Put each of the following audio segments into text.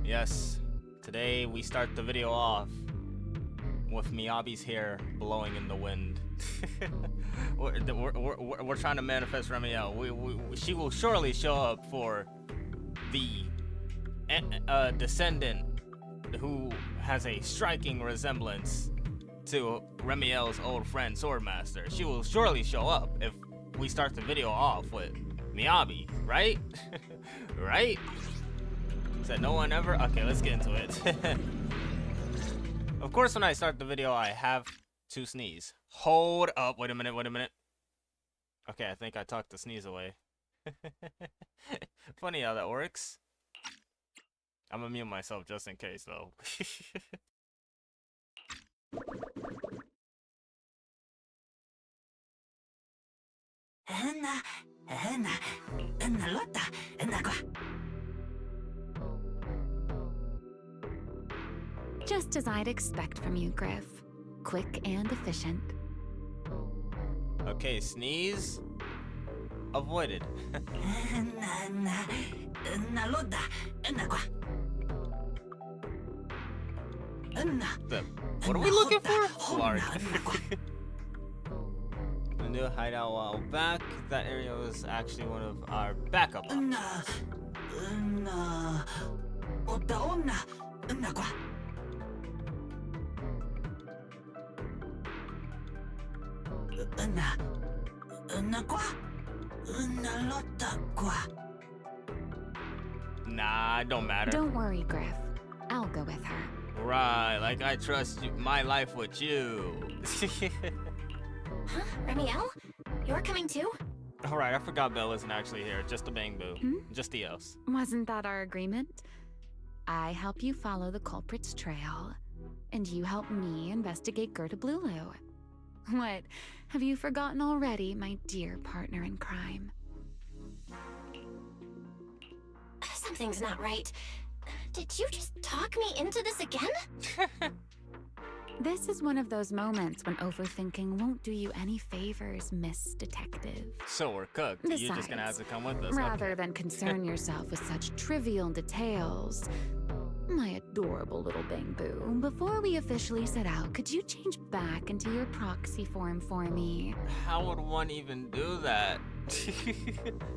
Yes, today we start the video off with Miyabi's hair blowing in the wind. we're trying to manifest Remielle. She will surely show up for the descendant who has a striking resemblance to Remielle's old friend Swordmaster. She will surely show up if we start the video off with Miyabi, right? Right? Said no one ever? Okay, let's get into it. Of course, when I start the video, I have to sneeze. Hold up. Wait a minute. Okay, I think I talked the sneeze away. Funny how that works. I'm gonna mute myself just in case, though. Just as I'd expect from you, Griff. Quick and efficient. Okay, sneeze. Avoided. What are we looking for? Clark. A new hideout a while back. That area was actually one of our backup options. Nah, it don't matter. Don't worry, Griff. I'll go with her. Right, like I trust you, my life with you. Huh? Remielle? You're coming too? Alright, I forgot Belle isn't actually here. Just a bang boo. Just the else. Wasn't that our agreement? I help you follow the culprit's trail, and you help me investigate Gerda Blulu. What? Have you forgotten already, my dear partner in crime? Something's not right. Did you just talk me into this again? This is one of those moments when overthinking won't do you any favors, Miss Detective. So we're cooked. You're just gonna have to come with us. Rather than concern yourself with such trivial details, my adorable little bang-boo, before we officially set out, could you change back into your proxy form for me? How would one even do that?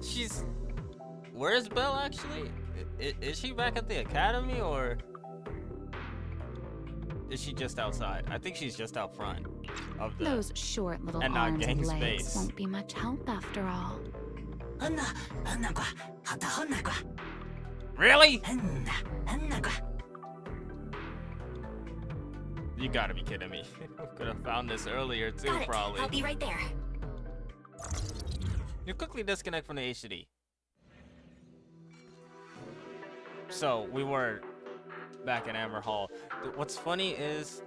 She's... Where's Belle, actually? Is she back at the academy, or... is she just outside? I think she's just out front of the... Those short little and arms and not legs space. won't be much help after all. Really? You gotta be kidding me. Could have found this earlier too, Got it. probably. I'll be right there. You quickly disconnect from the HD. So we were back in Amber Hall. What's funny is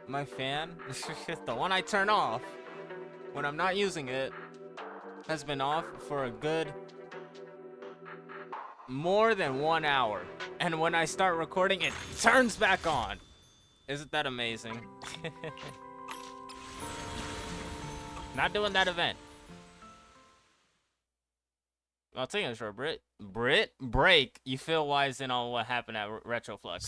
my fan, the one I turn off when I'm not using it, has been off for a good more than 1 hour. And when I start recording, it turns back on. Isn't that amazing? Not doing that event. I'll tell you sure, Brit, break. You feel wise in on what happened at Retroflux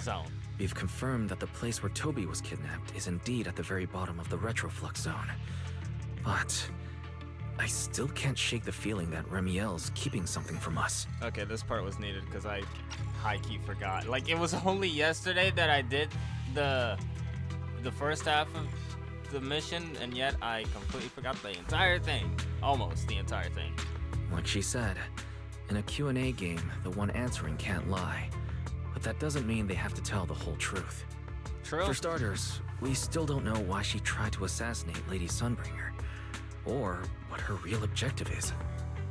Zone. We've confirmed that the place where Toby was kidnapped is indeed at the very bottom of the Retroflux Zone. But I still can't shake the feeling that Remielle's keeping something from us. Okay, this part was needed because I high-key forgot. Like, it was only yesterday that I did the first half of the mission, and yet I completely forgot the entire thing. Almost the entire thing. Like she said, in a Q&A game, the one answering can't lie. But that doesn't mean they have to tell the whole truth. True. For starters, we still don't know why she tried to assassinate Lady Sunbringer, or what her real objective is.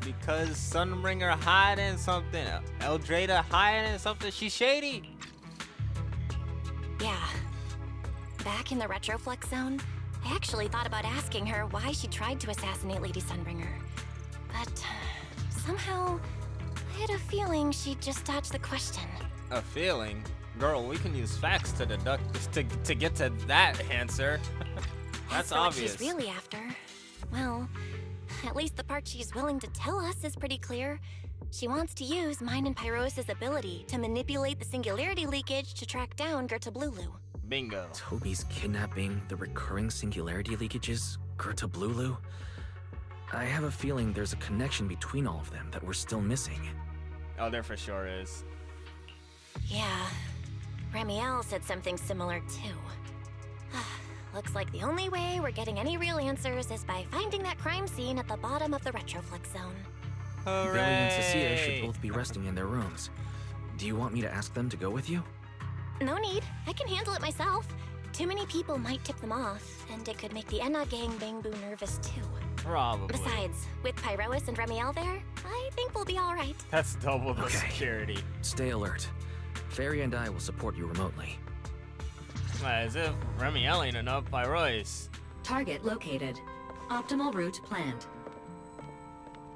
Because Sunbringer hiding something, Eldrada hiding something, she's shady. Yeah. Back in the Retroflux Zone, I actually thought about asking her why she tried to assassinate Lady Sunbringer. But somehow, I had a feeling she'd just dodge the question. A feeling? Girl, we can use facts to deduct to get to that answer. That's for obvious. What she's really after. Well, at least the part she's willing to tell us is pretty clear. She wants to use mine and Pyros' ability to manipulate the singularity leakage to track down Gerta Blulu. Bingo. Toby's kidnapping, the recurring singularity leakages, Gerta Blulu. I have a feeling there's a connection between all of them that we're still missing. Oh, there for sure is. Yeah, Remielle said something similar too. Looks like the only way we're getting any real answers is by finding that crime scene at the bottom of the Retroflex zone. Hooray! Billy and Cecilia should both be resting in their rooms. Do you want me to ask them to go with you? No need, I can handle it myself. Too many people might tip them off, and it could make the Enna gang Bangbu nervous too. Probably. Besides, with Pyrois and Remielle there, I think we'll be alright. That's double the Okay. security. Stay alert. Fairy and I will support you remotely. As if Remielle ain't enough by Royce. Target located. Optimal route planned.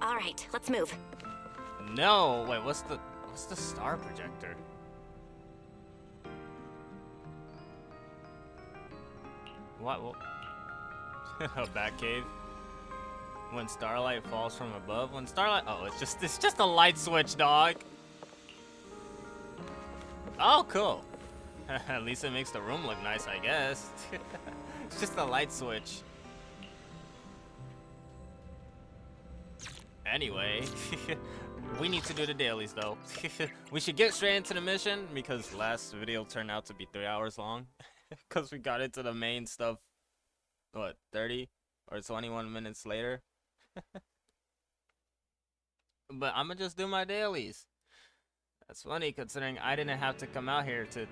Alright, let's move. No, wait, what's the star projector? What? A bat cave? When starlight falls from above? When starlight? Oh, it's just a light switch, dog. Oh, cool. At least it makes the room look nice, I guess. It's just a light switch. Anyway, we need to do the dailies though. We should get straight into the mission because last video turned out to be 3 hours long. Because we got into the main stuff, what, 30 or 21 minutes later? But I'm gonna just do my dailies. That's funny considering I didn't have to come out here to...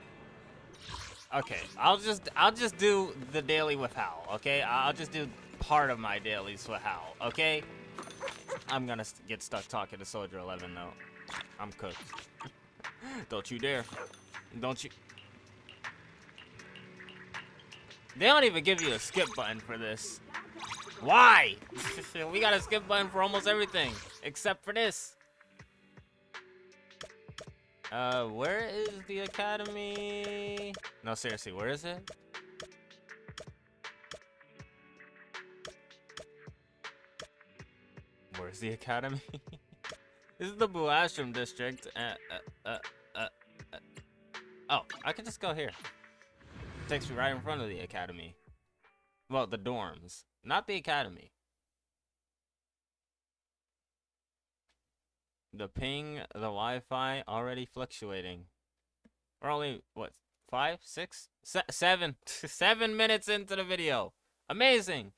Okay, I'll just do the daily with Hal, okay? I'll just do part of my dailies with Hal, okay? I'm gonna get stuck talking to Soldier 11 though. I'm cooked. Don't you dare. Don't you... They don't even give you a skip button for this. Why? We got a skip button for almost everything, except for this. Where is the academy? No, seriously, where is it? Where's the academy? This is the Blue Ashram district. Oh, I can just go here. Takes me right in front of the academy. Well, the dorms, not the academy. The ping, the Wi-Fi already fluctuating. We're only, what, 5, 6, 7, 7 minutes into the video. Amazing.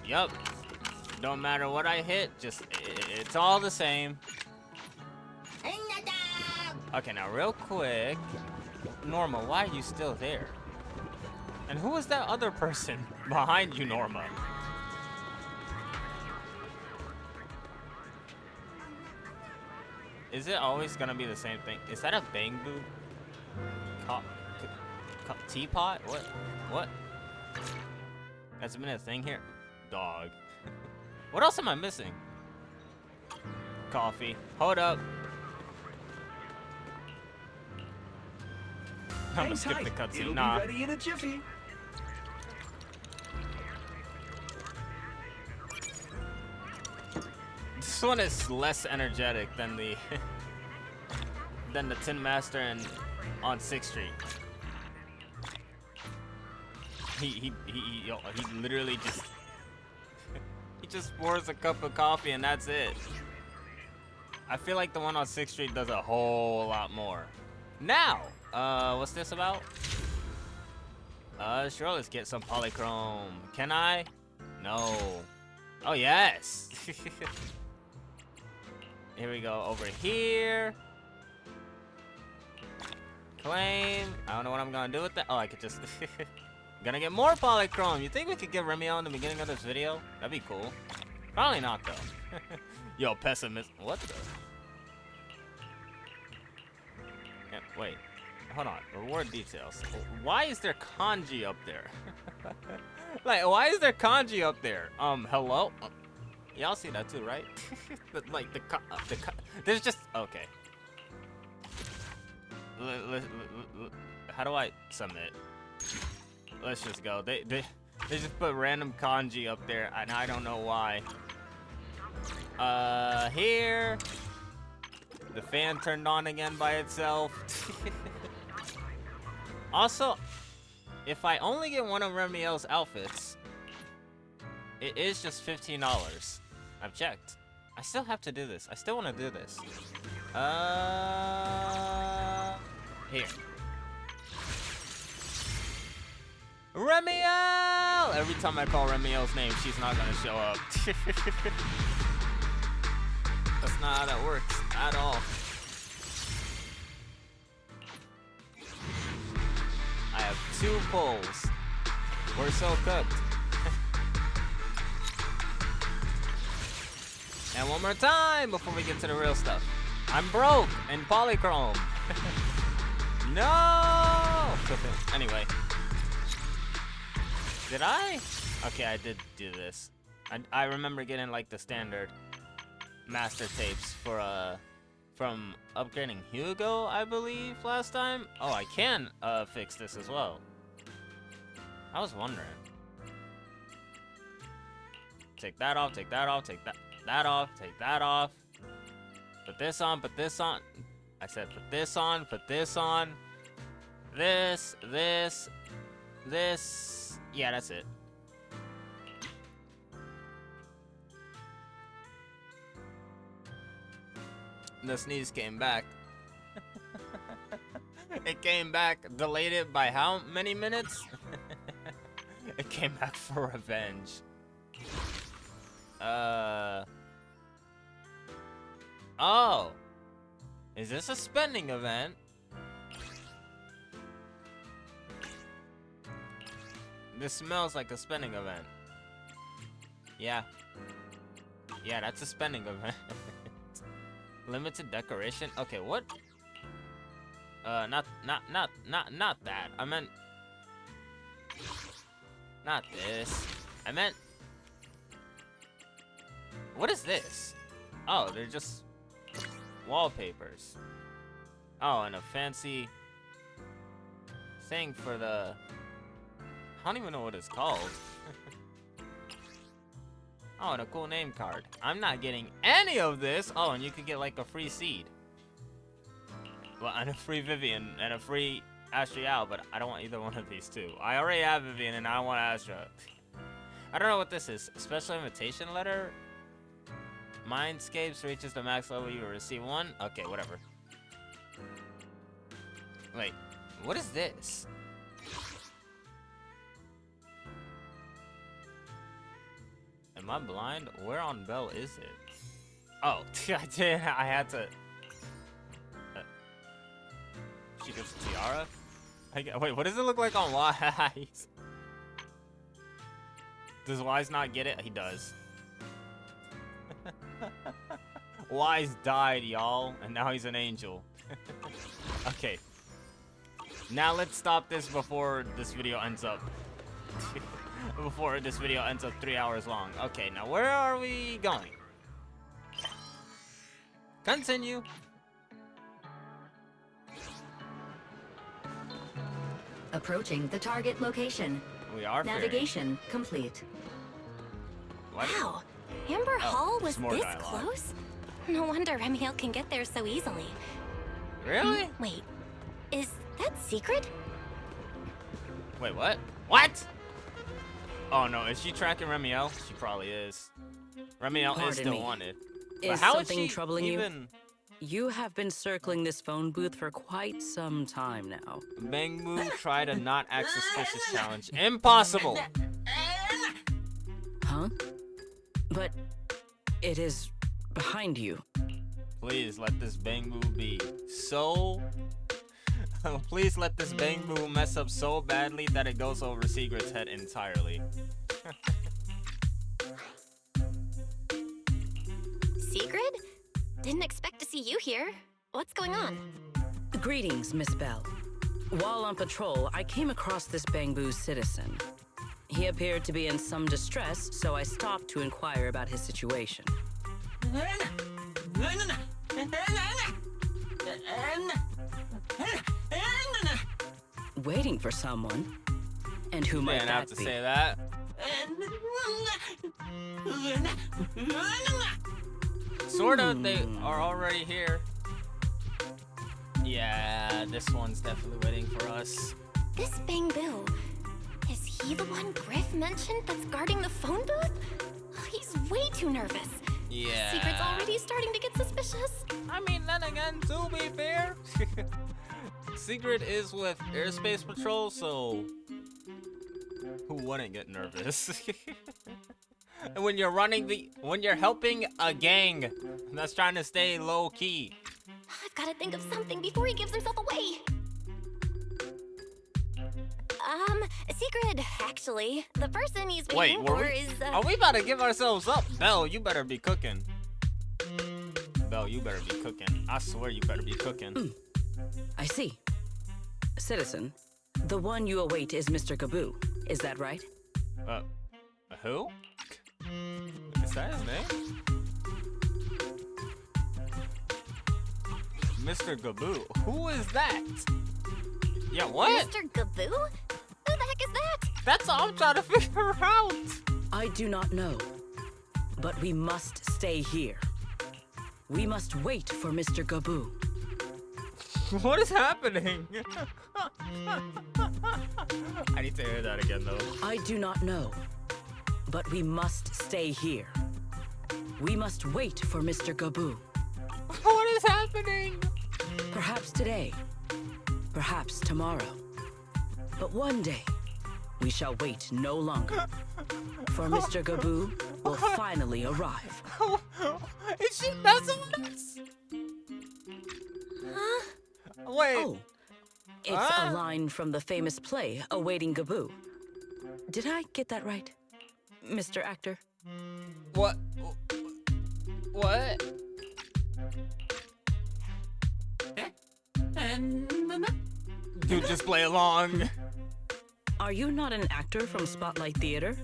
Yup. Don't matter what I hit, just, it's all the same. Okay, now real quick. Norma, why are you still there? And who is that other person behind you, Norma? Is it always gonna be the same thing? Is that a Bangbu? Teapot? What? That's been a thing here? Dog. What else am I missing? Coffee. Hold up. I'm gonna skip the cutscene. Nah. Be ready in a jiffy. This one is less energetic than the Tin Master and on 6th Street. He literally just he just pours a cup of coffee and that's it. I feel like the one on 6th Street does a whole lot more. Now, what's this about? Sure, let's get some polychrome. Can I? No. Oh, yes. Here we go, over here. Claim. I don't know what I'm gonna do with that. Oh, I could just... Gonna get more polychrome. You think we could get Remielle in the beginning of this video? That'd be cool. Probably not, though. Yo, pessimist. What the... Yeah, wait. Hold on. Reward details. Why is there kanji up there? Like, why is there kanji up there? Hello? Y'all see that too, right? Like, there's just... Okay. How do I submit? Let's just go. They just put random kanji up there, and I don't know why. Here. The fan turned on again by itself. Also, if I only get one of Remielle's outfits, it is just $15. I've checked. I still have to do this. I still want to do this. Here. Remielle! Every time I call Remielle's name, she's not gonna show up. That's not how that works at all. I have 2 pulls. We're so cooked. And one more time before we get to the real stuff. I'm broke in polychrome. No! Anyway. Did I? Okay, I did do this. I remember getting like the standard master tapes for from upgrading Hugo, I believe, last time. Oh, I can fix this as well. I was wondering. Take that off, take that off, take that off, take that off. Put this on, put this on. I said put this on, put this on. This. Yeah, that's it. The sneeze came back. It came back, delayed it by how many minutes? It came back for revenge. Oh. Is this a spending event? This smells like a spending event. Yeah. Yeah, that's a spending event. Limited decoration. Okay, what? Not that. I meant not this. I meant what is this? Oh, they're just wallpapers. Oh, and a fancy thing for the I don't even know what it's called. Oh, and a cool name card. I'm not getting any of this. Oh, and you could get like a free seed. Well, and a free Vivian and a free Astrial, but I don't want either one of these two. I already have Vivian and I don't want Astra. I don't know what this is. Special invitation letter? Mindscapes reaches the max level, you will receive 1. Okay, whatever. Wait, what is this? Am I blind? Where on Bell is it? Oh, I did. I had to. She gets a tiara? Wait, what does it look like on Wise? Does Wise not get it? He does. Wise died, y'all, and now he's an angel. Okay. Now let's stop this before this video ends up. Before this video ends up 3 hours long. Okay, now where are we going? Continue. Approaching the target location. We are Navigation complete. What? Wow, Amber Hall was more this dialogue. close? No wonder Remielle can get there so easily. Really? Wait, is that secret? Wait, what? What? Oh no, is she tracking Remielle? She probably is. Remielle is Pardon still me. wanted. Is But how something is she troubling you? even... You have been circling this phone booth for quite some time now. Bangmu try to not act suspicious challenge. Impossible! Huh? But it is behind you. Please let this Bangmu be so... Please let this Bangmu mess up so badly that it goes over Sigrid's head entirely. Sigrid? Didn't expect to see you here. What's going on? Greetings, Miss Bell. While on patrol, I came across this Bangbu citizen. He appeared to be in some distress, so I stopped to inquire about his situation. Waiting for someone? And who might Didn't have that to be? say that. Sorta, they are already here. Yeah, this one's definitely waiting for us. This Bangbu, is he the one Griff mentioned that's guarding the phone booth? Oh, he's way too nervous. Yeah. Secret's already starting to get suspicious. I mean, then again, to be fair, Secret is with Airspace Patrol, so who wouldn't get nervous? And when you're helping a gang that's trying to stay low key. I've got to think of something before he gives himself away. Secret, actually. The person he's waiting for is, Are we about to give ourselves up? Belle, you better be cooking. Belle, you better be cooking. I swear you better be cooking. I see. Citizen, the one you await is Mr. Gaboo. Is that right? Who? Is that his name? Mr. Gaboo. Who is that? Yeah, what? Mr. Gaboo? Who the heck is that? That's all I'm trying to figure out. I do not know. But we must stay here. We must wait for Mr. Gaboo. What is happening? I need to hear that again, though. I do not know. But we must stay here. We must wait for Mr. Gaboo. What is happening? Perhaps today. Perhaps tomorrow. But one day, we shall wait no longer. For Mr. Gaboo will finally arrive. Is she messing with us? Huh? Wait. Oh, it's a line from the famous play, Awaiting Gaboo. Did I get that right, Mr. Actor? What? What? Dude, just play along. Are you not an actor from Spotlight Theater?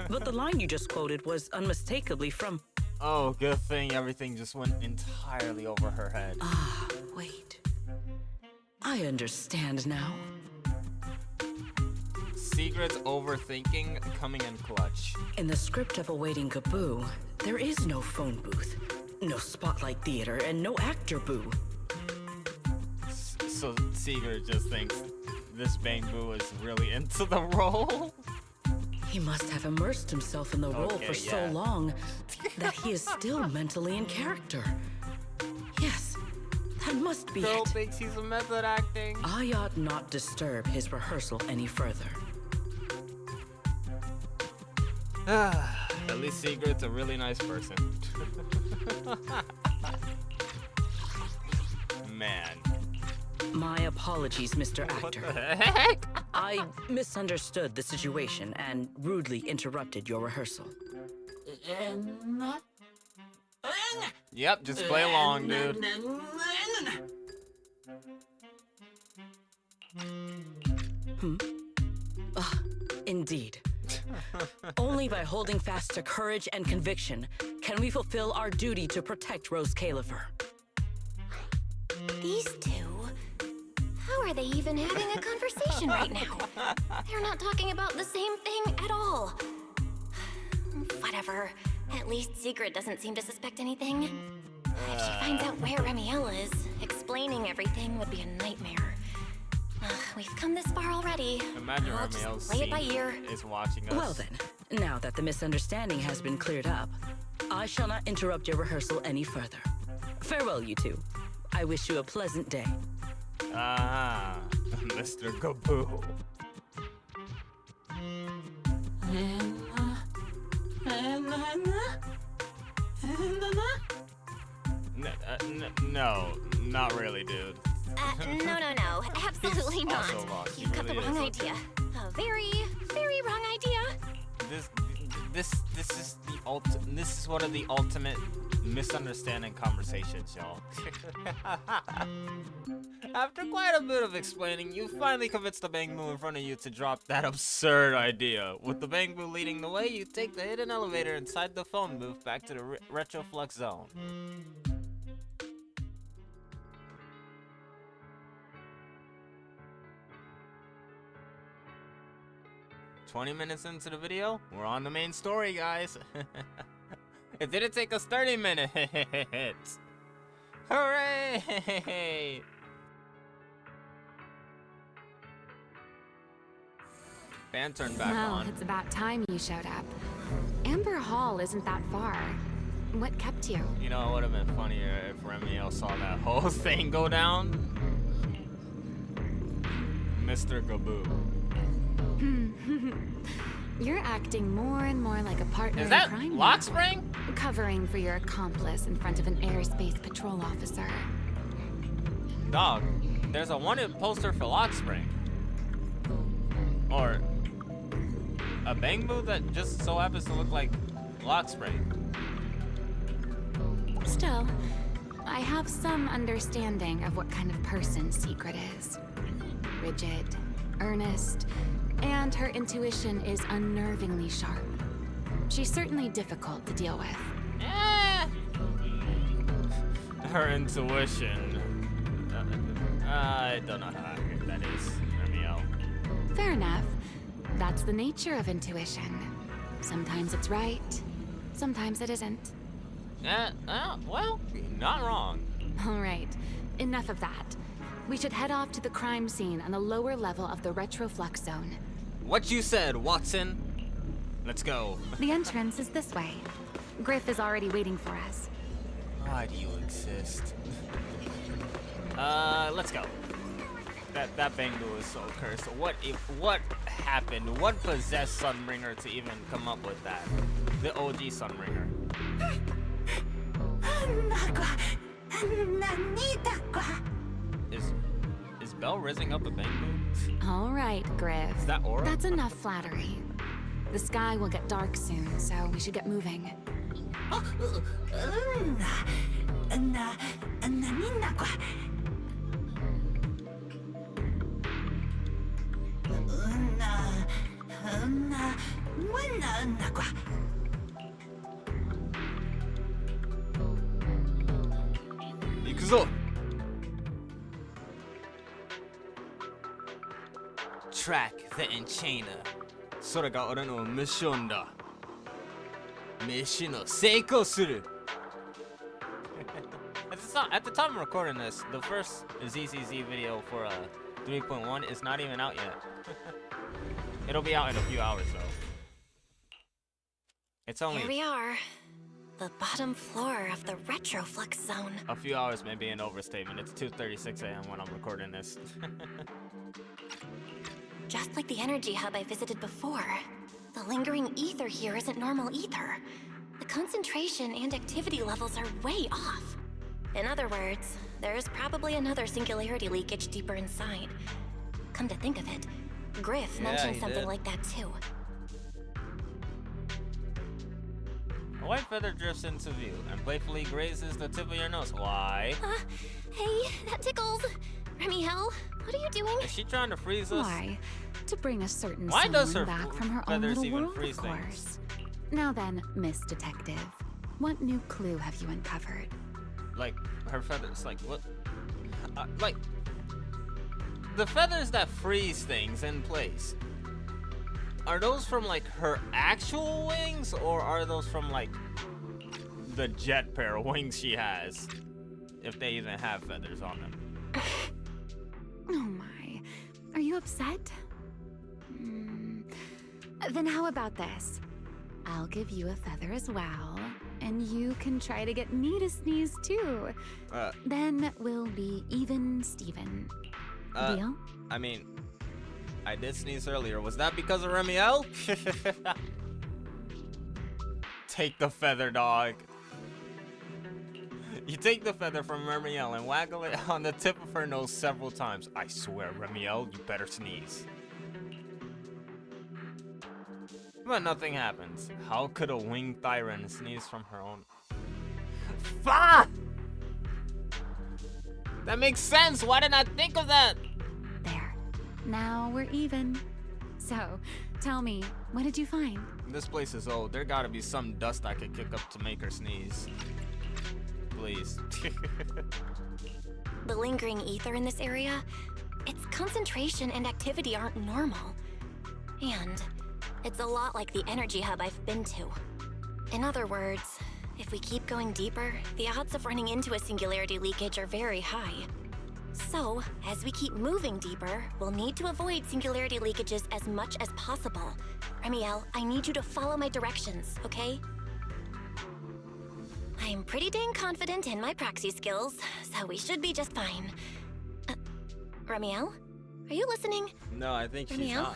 But the line you just quoted was unmistakably from... Oh, good thing everything just went entirely over her head. Ah, wait. I understand now. Secrets overthinking coming in clutch. In the script of Awaiting Gaboo, there is no phone booth, no Spotlight Theater, and no actor boo. So Secret just thinks this Bangbu is really into the role. He must have immersed himself in the role Okay, for so yeah. long that he is still mentally in character. Yes, that must be Girl it. thinks he's a method acting. I ought not disturb his rehearsal any further. At least Secret's a really nice person. Man. My apologies, Mr. What Actor. the heck? I misunderstood the situation and rudely interrupted your rehearsal. Yep, just play along, dude. Indeed. Only by holding fast to courage and conviction can we fulfill our duty to protect Roscaelifer. These two? How are they even having a conversation right now? They're not talking about the same thing at all. Whatever. At least Secret doesn't seem to suspect anything. If she finds out where Remielle is, explaining everything would be a nightmare. We've come this far already. Imagine I'll just Remielle's play it by ear. is watching us. Well then, now that the misunderstanding has been cleared up, I shall not interrupt your rehearsal any further. Farewell, you two. I wish you a pleasant day. Ah, Mr. Gaboo. No, not really, dude. No. Absolutely He's not. also lost. He You've got the really wrong is. idea. A very, very wrong idea. This is one of the ultimate misunderstanding conversations, y'all. After quite a bit of explaining, you finally convinced the Bangbu in front of you to drop that absurd idea. With the Bangbu leading the way, you take the hidden elevator inside the phone booth back to the Retroflux zone. 20 minutes into the video, we're on the main story, guys. It didn't take us 30 minutes. Hooray! Fan turned back Well, on. it's about time you showed up. Amber Hall isn't that far. What kept you? You know, it would have been funnier if Remielle saw that whole thing go down. Mr. Gaboo. You're acting more and more like a partner Is in that crime. lock now. spring? Covering for your accomplice in front of an airspace patrol officer. Dog, there's a wanted poster for lock spring. Or a bang boo that just so happens to look like lock spring. Still, I have some understanding of what kind of person Secret is. Rigid, earnest, and her intuition is unnervingly sharp. She's certainly difficult to deal with. Her intuition. I don't know how accurate that is, Remielle. Fair enough. That's the nature of intuition. Sometimes it's right, sometimes it isn't. Well, not wrong. All right, enough of that. We should head off to the crime scene on the lower level of the retroflux zone. What you said, Watson. Let's go. The entrance is this way. Griff is already waiting for us. Why do you exist? Let's go. That Bangu is so cursed. What happened? What possessed Sunbringer to even come up with that? The OG Sunbringer. Is Belle raising up a Bangu? All right, Griff. Is that Aura? That's enough flattery. The sky will get dark soon, so we should get moving. Ikuzo! Track the enchainer. それが俺のミッションだ。ミッションを成功する。At the time of recording this, the first ZCZ video for 3.1 is not even out yet. It'll be out in a few hours though. It's only Here we are. The bottom floor of the retroflux zone. a few hours, may be an overstatement. It's 2:36 a.m. when I'm recording this. Just like the energy hub I visited before. The lingering ether here isn't normal either. The concentration and activity levels are way off. In other words, there's probably another singularity leakage deeper inside. Come to think of it, Griff Yeah, mentioned he something did. like that too. A white feather drifts into view and playfully grazes the tip of your nose. Why? Hey, that tickles. Remielle, what are you doing? Is she trying to freeze us? Why? To bring a certain Why does someone her back from her own feathers little even world, freeze of things? course. Now then, Miss Detective, what new clue have you uncovered? Like, her feathers, like, what? Like, the feathers that freeze things in place, are those from, like, her actual wings, or are those from, like, the jet pair of wings she has? If they even have feathers on them. Oh my, are you upset? Then how about this? I'll give you a feather as well, and you can try to get me to sneeze too. Then we'll be even Steven. Deal? I mean, I did sneeze earlier. Was that because of Remielle? Take the feather, dog. You take the feather from Remielle and waggle it on the tip of her nose several times. I swear, Remielle, you better sneeze. But nothing happens. How could a winged Thyran sneeze from her own? Fuck! That makes sense. Why didn't I think of that? There. Now we're even. So, tell me, what did you find? This place is old. There gotta be some dust I could kick up to make her sneeze. Please. The lingering ether in this area, its concentration and activity aren't normal. And It's a lot like the energy hub I've been to. In other words, if we keep going deeper, the odds of running into a singularity leakage are very high. So, as we keep moving deeper, we'll need to avoid singularity leakages as much as possible. Remielle, I need you to follow my directions, okay? I'm pretty dang confident in my proxy skills, so we should be just fine. Remielle? Are you listening? No, I think she's Remielle?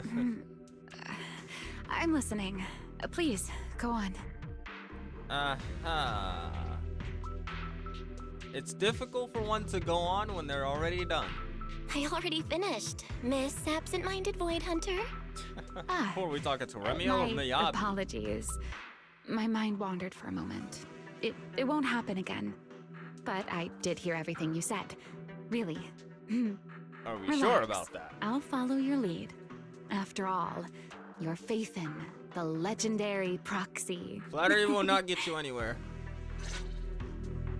not. I'm listening. Please, go on. It's difficult for one to go on when they're already done. I already finished, Miss Absent-Minded Void Hunter. Ah, Who are we talking to? Remielle or my Miyabi? apologies. My mind wandered for a moment. It won't happen again. But I did hear everything you said. Really. Are we Relax. sure about that? I'll follow your lead. After all, your faith in the legendary proxy. Flattery will not get you anywhere.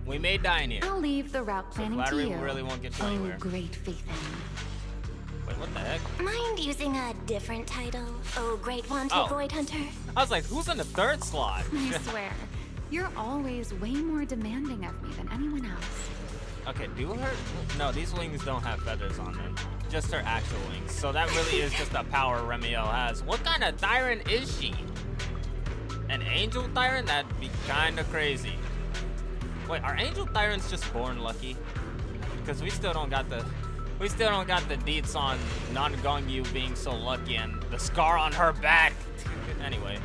We may die in here. I'll leave the route planning to flattery you. really won't get you Oh, anywhere. great faith in. Wait, what the heck? Mind using a different title? Oh, great wanted Oh. Void Hunter. I was like, who's in the third slot? I swear, you're always way more demanding of me than anyone else. Okay, do her? No, these wings don't have feathers on them. Just her actual wings. So that really is just the power Remielle has. What kind of tyrant is she? An angel tyrant? That'd be kind of crazy. Wait, are angel tyrants just born lucky? Because we still don't got the deets on Non-Gongyu being so lucky and the scar on her back. Anyway.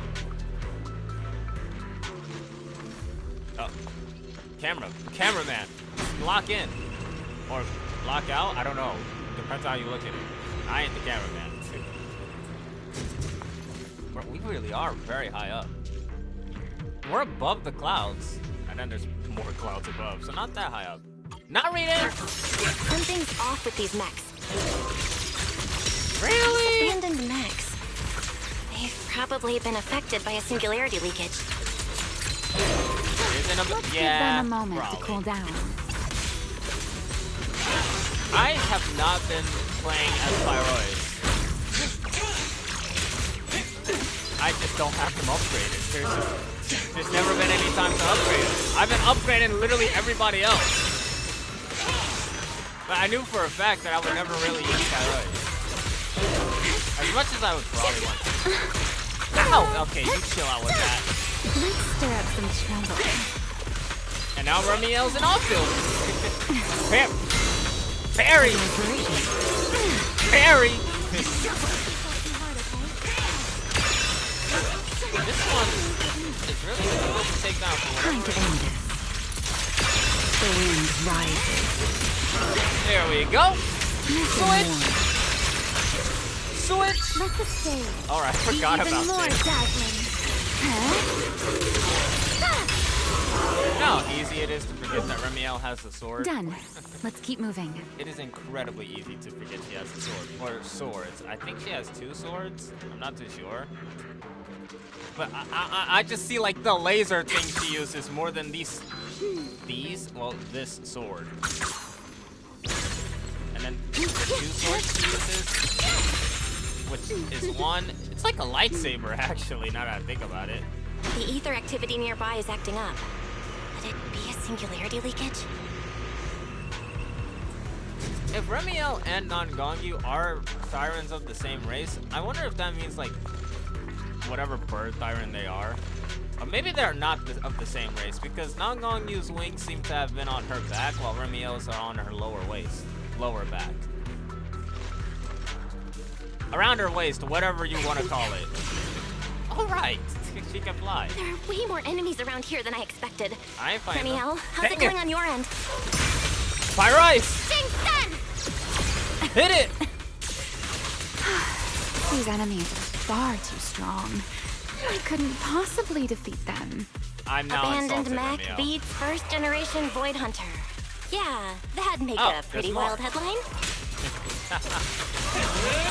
Oh. Cameraman. Lock in. Or lock out? I don't know. Depends how you look at it. I ain't the cameraman. Bro, we really are very high up. We're above the clouds. And then there's more clouds above, so not that high up. Not reading! Something's off with these mechs. Really? Abandoned mechs. They've probably been affected by a singularity leakage. Isn't a, Let's yeah, give them a moment probably. to cool down. I have not been playing as Pyroid. I just don't have them upgraded. There's never been any time to upgrade them. I've been upgrading literally everybody else. But I knew for a fact that I would never really use Pyroid. As much as I would probably want to. Ow! Okay, you chill out with that. Let's stir up some trouble. And now Remielle's an outfield. Barry! Barry! This one is really difficult to take down for Time whatever to end this. The wind rises. There we go! Nothing more. Switch! Let the stage. Alright, I forgot Even about more this. dazzling. How easy it is to forget that Remielle has a sword. Done. Let's keep moving. It is incredibly easy to forget she has a sword. Or swords. I think she has 2 swords. I'm not too sure. But I just see like the laser thing she uses more than these. Well, this sword. And then the 2 swords she uses, which is one. It's like a lightsaber actually, now that I think about it. The ether activity nearby is acting up. Could it be a singularity leakage? If Remielle and Non-Gongyu are Tyrants of the same race, I wonder if that means like whatever bird Tyrant they are. Or maybe they're not of the same race because Non-Gongyu's wings seem to have been on her back while Remielle's are on her lower back. Around her waist, whatever you want to call it. Alright, she can fly. There are way more enemies around here than I expected. I ain't fighting them. Remielle, how's it going on your end? Fire ice! Ding Sen! Hit it! These enemies are far too strong. I couldn't possibly defeat them. I'm now Abandoned insulted, mech Remielle. beats first generation Void Hunter. Yeah, that'd make Oh, a pretty there's more. wild headline.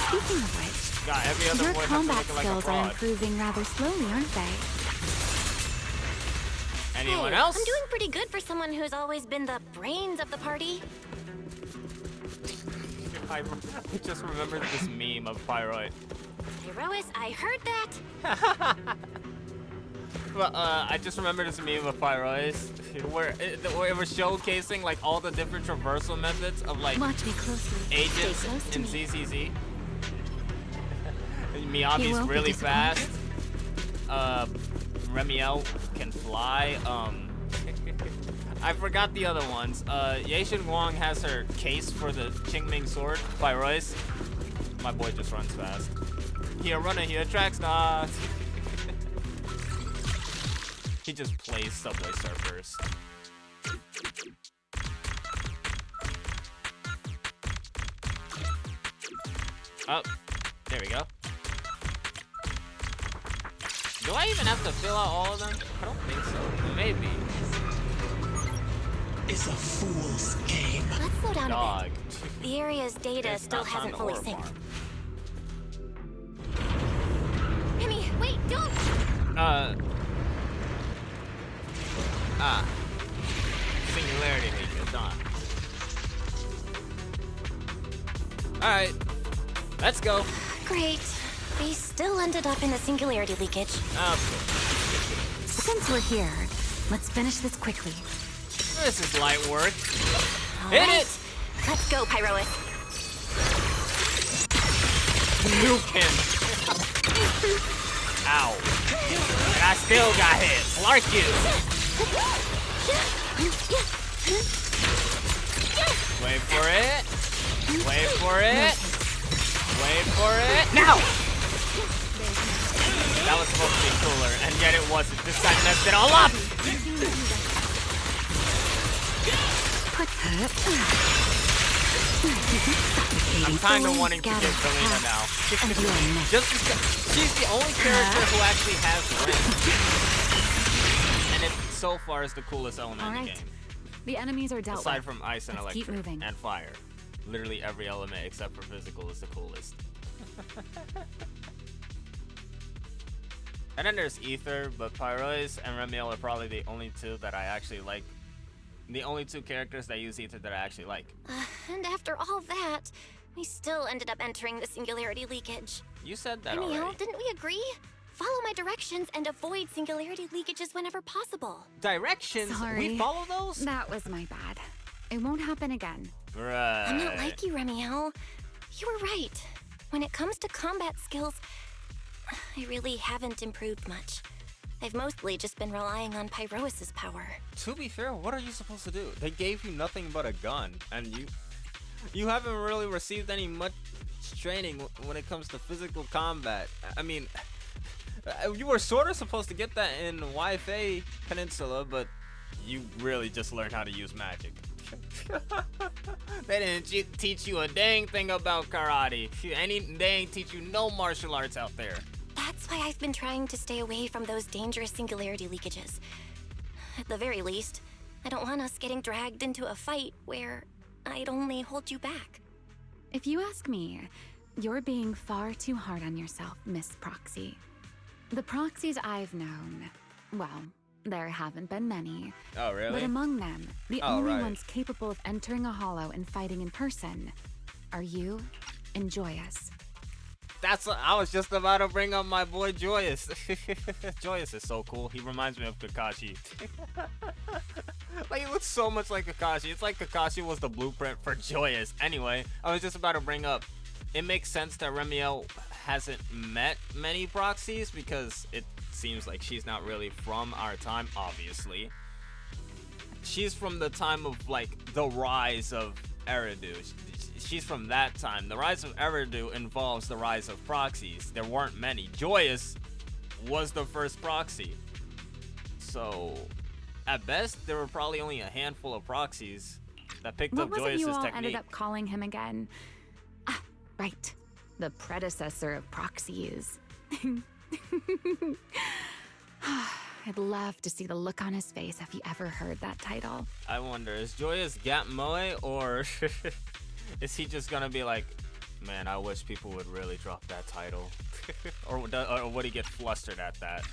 Speaking of which, God, every other your boy has combat looking like a skills are fraud. improving rather slowly, aren't they? Anyone Hey, else? I'm doing pretty good for someone who's always been the brains of the party. I just remembered this meme of Pyroid. Pyrois, I heard that. Well, I just remembered this meme of Pyrois where it was showcasing like all the different traversal methods of like Watch me closely. agents Stay close to in me. ZZZ. You Miyabi's won't be really disappointed. fast. Remielle can fly. I forgot the other ones. Yeishin Guang has her case for the Qingming sword by Royce. My boy just runs fast. Here, runner, here, tracks not. He just plays Subway Surfers. Oh, there we go. Do I even have to fill out all of them? I don't think so. Maybe. It's a fool's game. Let's slow down a Dog. bit. The area's data It's still not time hasn't to fully horror synced. farm. Remy, wait, don't! Singularity leakage, huh? Alright. Let's go. Great. We still ended up in the singularity leakage. Since we're here, let's finish this quickly. This is light work. All Hit right. it! Let's go, Pyrois. Nukin. Ow. And I still got hit. Flark you. Wait for it. Wait for it. Wait for it. Now! That was supposed to be cooler, and yet it wasn't. This guy messed it all up! Put that. I'm kind of wanting to get Selena now. Just because she's the only character who actually has range. And it so far is the coolest element All in the right. game. The enemies are dealt Aside with. from ice and Let's keep electric moving. and fire. Literally every element except for physical is the coolest. And then there's Ether, but Pyrois and Remielle are probably the only two that I actually like. The only two characters that use Ether that I actually like. And after all that, we still ended up entering the singularity leakage. You said that Remielle, already. didn't we agree? Follow my directions and avoid singularity leakages whenever possible. Directions? Sorry. We follow those? That was my bad. It won't happen again. Right. I'm not like you, Remielle. You were right. When it comes to combat skills, I really haven't improved much. I've mostly just been relying on Pyrois' power. To be fair, what are you supposed to do? They gave you nothing but a gun, and you haven't really received any much training when it comes to physical combat. I mean, you were sort of supposed to get that in YFA Peninsula, but you really just learned how to use magic. They didn't teach you a dang thing about karate. They ain't teach you no martial arts out there. That's why I've been trying to stay away from those dangerous singularity leakages. At the very least, I don't want us getting dragged into a fight where I'd only hold you back. If you ask me, you're being far too hard on yourself, Miss Proxy. The proxies I've known, well, there haven't been many. Oh, really? But among them, the Oh, only right. ones capable of entering a hollow and fighting in person are you and Joyous. That's what I was just about to bring up my boy Joyous. Joyous is so cool. He reminds me of Kakashi. Like, he looks so much like Kakashi. It's like Kakashi was the blueprint for Joyous. Anyway, I was just about to bring up, it makes sense that Remielle hasn't met many proxies because it seems like she's not really from our time, obviously. She's from the time of, like, the rise of Eridu. She's from that time. The rise of Eridu involves the rise of proxies. There weren't many. Joyous was the first proxy. So, at best, there were probably only a handful of proxies that picked What up was it Joyous's you all technique. ended up calling him again? Ah, right. The predecessor of proxies. I'd love to see the look on his face if he ever heard that title. I wonder, is Joyous Gap Moe, or is he just gonna be like, man, I wish people would really drop that title? or would he get flustered at that?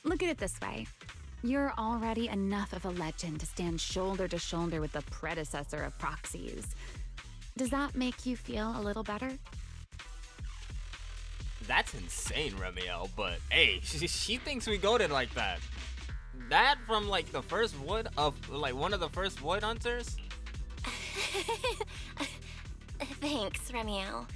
Look at it this way. You're already enough of a legend to stand shoulder to shoulder with the predecessor of proxies. Does that make you feel a little better? That's insane, Remielle, but hey, she thinks we goated like that. That from like the first void of like one of the first void hunters? Thanks, Remielle.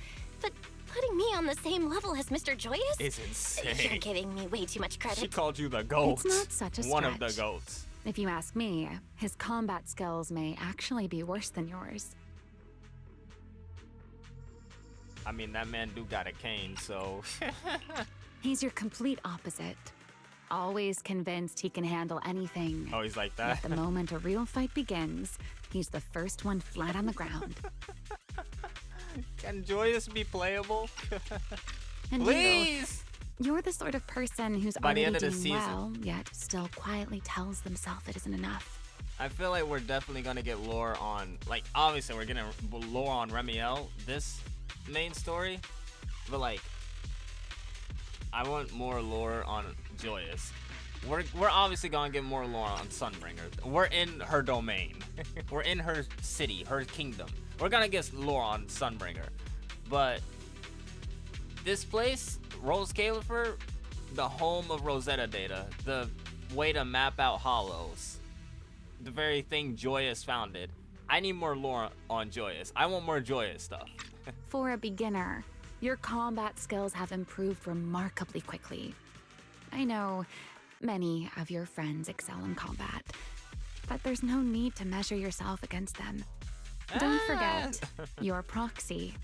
But putting me on the same level as Mr. Joyous? Is insane. You're giving me way too much credit. She called you the goat. It's not such a One of the stretch. goats. If you ask me, his combat skills may actually be worse than yours. I mean, that man do got a cane, so. He's your complete opposite. Always convinced he can handle anything. Oh, he's like Yet that? the moment a real fight begins, he's the first one flat on the ground. Can Joyous be playable? And Please! you're the sort of person who's By the already end of the doing season. well, yet still quietly tells themselves it isn't enough. I feel like we're definitely gonna get lore on, like, obviously we're getting lore on Remielle, this main story, but like, I want more lore on Joyous. We're obviously gonna get more lore on Sunbringer. We're in her domain. We're in her city, her kingdom. We're gonna get lore on Sunbringer. But this place, Roscaelifer, the home of Rosetta data, the way to map out hollows, the very thing Joyous founded. I need more lore on Joyous. I want more Joyous stuff. For a beginner, your combat skills have improved remarkably quickly. I know many of your friends excel in combat, but there's no need to measure yourself against them. Don't forget, you're a proxy.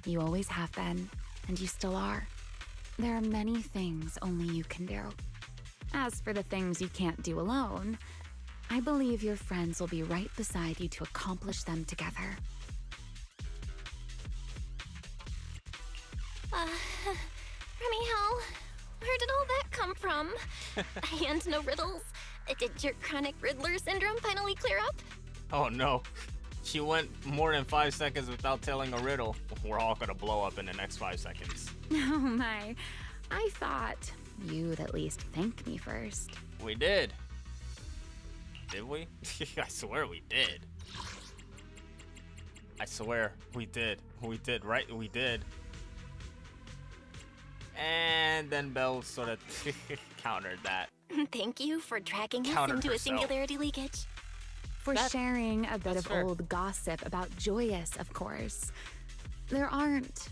You always have been, and you still are. There are many things only you can do. As for the things you can't do alone, I believe your friends will be right beside you to accomplish them together. Remielle, where did all that come from? And no riddles. Did your chronic Riddler syndrome finally clear up? Oh no. She went more than 5 seconds without telling a riddle. We're all gonna blow up in the next 5 seconds. Oh my, I thought you'd at least thank me first. We did. Did we? I swear we did. I swear we did. We did, right? We did. And then Belle sort of countered that. Thank you for dragging us Countered into a herself. singularity leakage. For sharing a bit that's of fair. old gossip about Joyous, of course. There aren't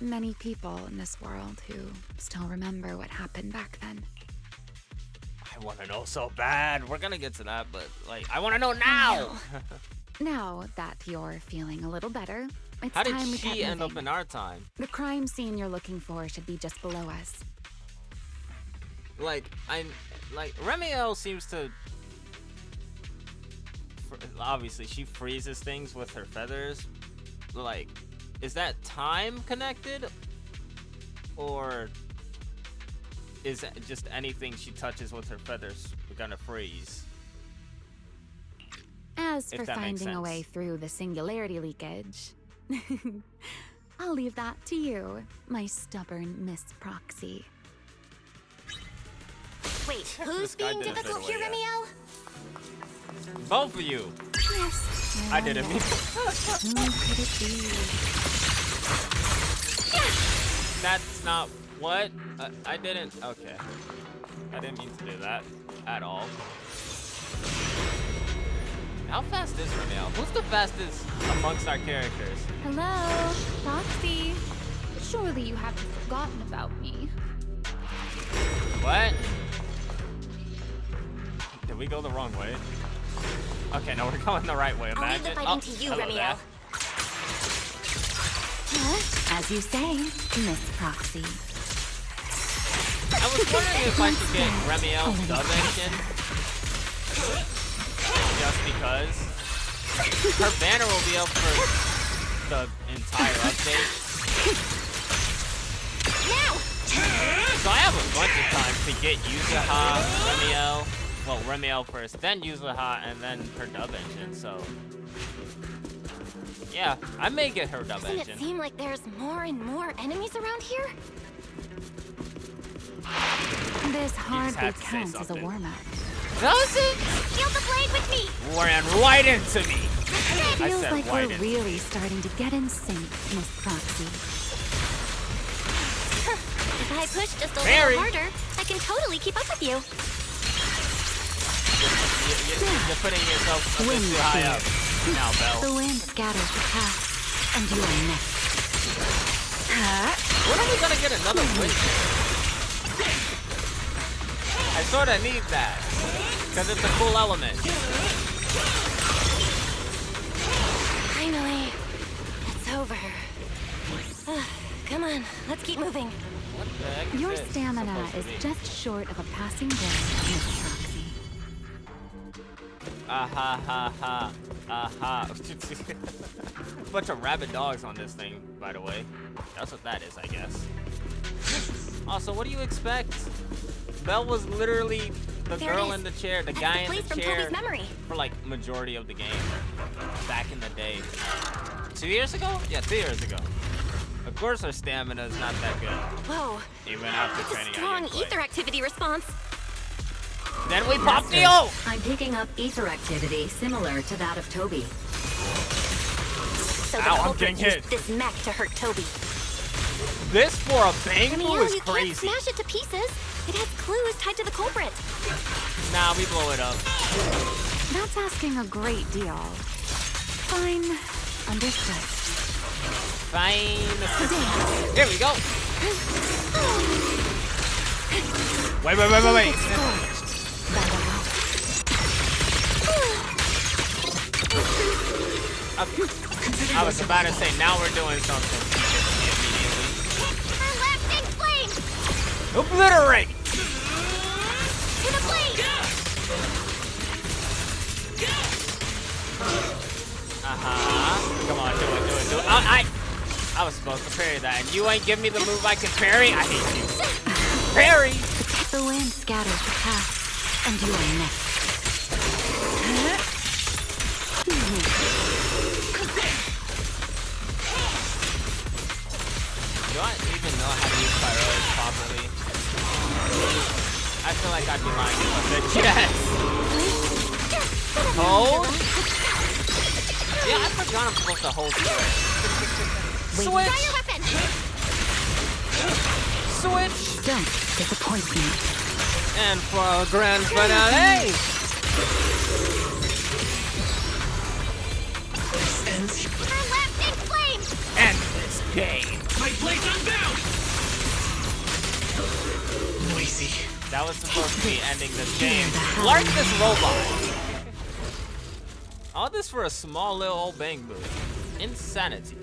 many people in this world who still remember what happened back then. I want to know so bad. We're gonna get to that, but like, I want to know now. Now that you're feeling a little better, it's How did time we she kept end up moving. in our time? The crime scene you're looking for should be just below us. Like, Remielle seems to. Obviously, she freezes things with her feathers. Like, is that time connected? Or is it just anything she touches with her feathers gonna freeze? As If for that makes finding a sense. way through the singularity leakage, I'll leave that to you, my stubborn Miss Proxy. Wait, who's This guy being didn't fit difficult here, away yet. Remielle? Both of you. Yes. I didn't mean. Who could it be? That's not what I didn't. Okay, I didn't mean to do that at all. How fast is Remielle? Who's the fastest amongst our characters? Hello, Proxy. Surely you haven't forgotten about me. What? Did we go the wrong way? Okay, no, we're going the right way. I'll leave Imagine. the fighting to you, hello Remielle. there. As you say, Miss Proxy. I was wondering if I should get Remielle's dub engine. Just because. Her banner will be up for the entire update. Now! So I have a bunch of time to get Yuzuha, Remielle. Well, Remielle first, then Yuzuha, and then her dub engine, so. Yeah, I may get her dub Doesn't it engine. seem like there's more and more enemies around here? This hardly had to say counts as a something. warm-up. Does it? Steal the blade with me! Ran right into me. I Feels said like white we're and really starting to get in sync, Miss Proxy. If I push just a Mary. little harder, I can totally keep up with you. You're putting yourself a bit too high up. Now, Belle. The wind scatters the path, and you are next. When are we gonna get another win? I sorta need that. Because it's a cool element. Finally, it's over. Come on, let's keep moving. What the heck is Your this stamina supposed to is be? just short of a passing grade, Miss Proxy. Aha ha ha. Aha. Bunch of rabid dogs on this thing, by the way. That's what that is, I guess. Also, what do you expect? Belle was literally the There it girl is. in the chair, the That's guy the in place the from chair Toby's memory. for like majority of the game. Back in the day. 2 years ago? Yeah, 2 years ago. Of course her stamina is not that good. Whoa, Even after that's a training strong at Young ether activity response. Then we pop the Master, O! I'm picking up ether activity similar to that of Toby. So the Ow, I'm culprit getting used this mech to hurt Toby. This for a bang Remielle, boo is you can't crazy. smash it to pieces. It has clues tied to the culprit. Nah, we blow it up. That's asking a great deal. Fine. Understood. Fine. Here we go. Wait. I was about to say, now we're doing something. Everlasting flame! Obliterate! To the flame! Come on, do it. I was supposed to parry that, and you ain't give me the move I can parry? I hate you. Parry! The wind scatters the path, and you are next. Do I even know how to use pyros properly? I feel like I'd be lying if I said yes. Hold? Yeah, I forgot I'm supposed to hold square. Try your Switch! weapon! Switch! Don't disappoint me. And for a grand finale! Everlasting flame! End this game! My blade unbound! Noisy. That was supposed to be ending this game. Lark this robot! All this for a small little old bang boo. Insanity.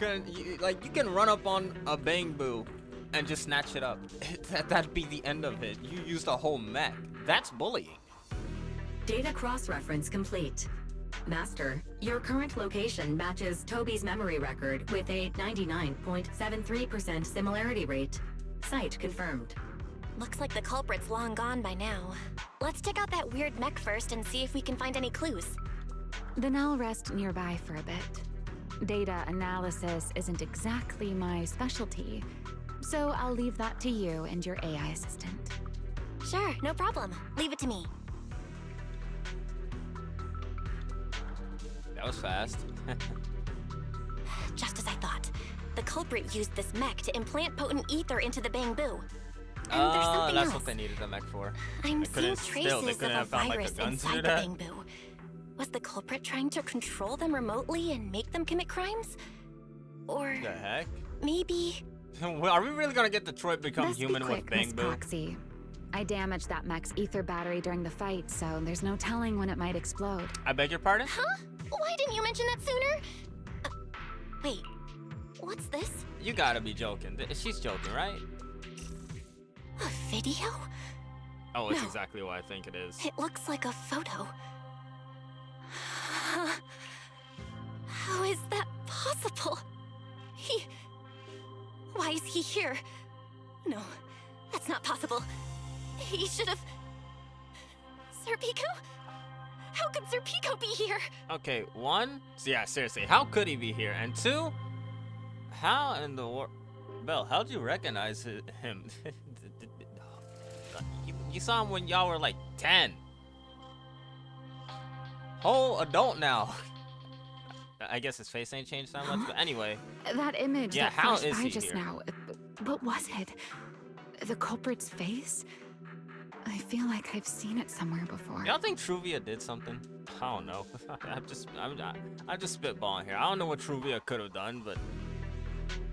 You can run up on a bang boo and just snatch it up. That'd be the end of it. You used a whole mech. That's bullying. Data cross-reference complete. Master, your current location matches Toby's memory record with a 99.73% similarity rate. Site confirmed. Looks like the culprit's long gone by now. Let's check out that weird mech first and see if we can find any clues. Then I'll rest nearby for a bit. Data analysis isn't exactly my specialty, so I'll leave that to you and your AI assistant. Sure, no problem. Leave it to me. That was fast. Just as I thought. The culprit used this mech to implant potent ether into the Bang Boo. And there's something that's else. what they needed the mech for. I'm They couldn't- seeing still, they traces couldn't of have a found, like, a virus gun to do inside the that. Bang Boo. Was the culprit trying to control them remotely and make them commit crimes? Or The heck? maybe... Well, are we really gonna get Detroit become Best human be with quick, Bang Miss Boo? Proxy. I damaged that mech's ether battery during the fight, so there's no telling when it might explode. I beg your pardon? Huh? Why didn't you mention that sooner? Wait, what's this? You gotta be joking. She's joking, right? A video? Oh, it's No. exactly what I think it is. It looks like a photo. How is that possible? Why is he here? No, that's not possible. He should have... Sir Pico? How could Sir Pico be here? Okay, one, yeah, seriously, how could he be here? And two, how in the world, Belle, how'd you recognize him? You saw him when y'all were like 10. Whole adult now. I guess his face ain't changed that much, but anyway. That image Yeah, that how flashed is by he just here? now. What was it? The culprit's face? I feel like I've seen it somewhere before. Y'all think Truvia did something? I don't know. I'm just spitballing here. I don't know what Truvia could have done, but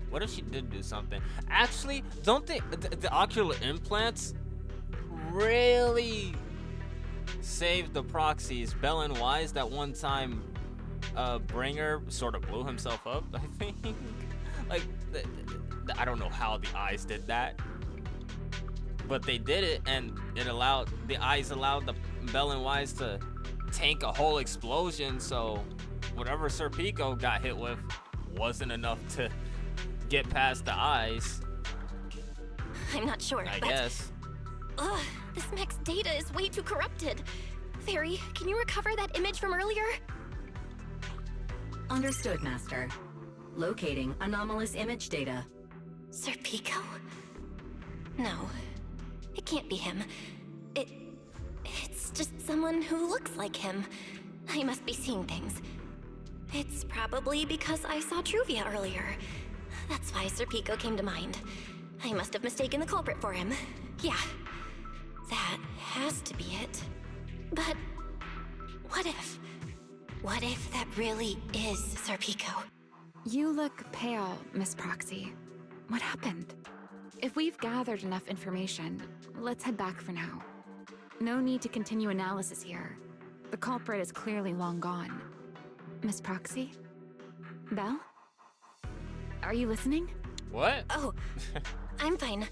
what if she did do something? Actually, don't think the ocular implants really saved the proxies. Bell and Wise that one time, Bringer sort of blew himself up. I think, like, I don't know how the eyes did that. But they did it, and the eyes allowed the Bell and Wise to tank a whole explosion, so whatever Sir Pico got hit with wasn't enough to get past the eyes. I'm not sure, I but... guess. Ugh, this mech's data is way too corrupted. Fairy, can you recover that image from earlier? Understood, Master. Locating anomalous image data. Sir Pico? No, it can't be him. It's just someone who looks like him. I must be seeing things. It's probably because I saw Truvia earlier. That's why Sir Pico came to mind. I must have mistaken the culprit for him. Yeah, that has to be it. But what if? What if that really is Sir Pico? You look pale, Miss Proxy. What happened? If we've gathered enough information, let's head back for now. No need to continue analysis here. The culprit is clearly long gone. Miss Proxy? Belle? Are you listening? What? Oh, I'm fine.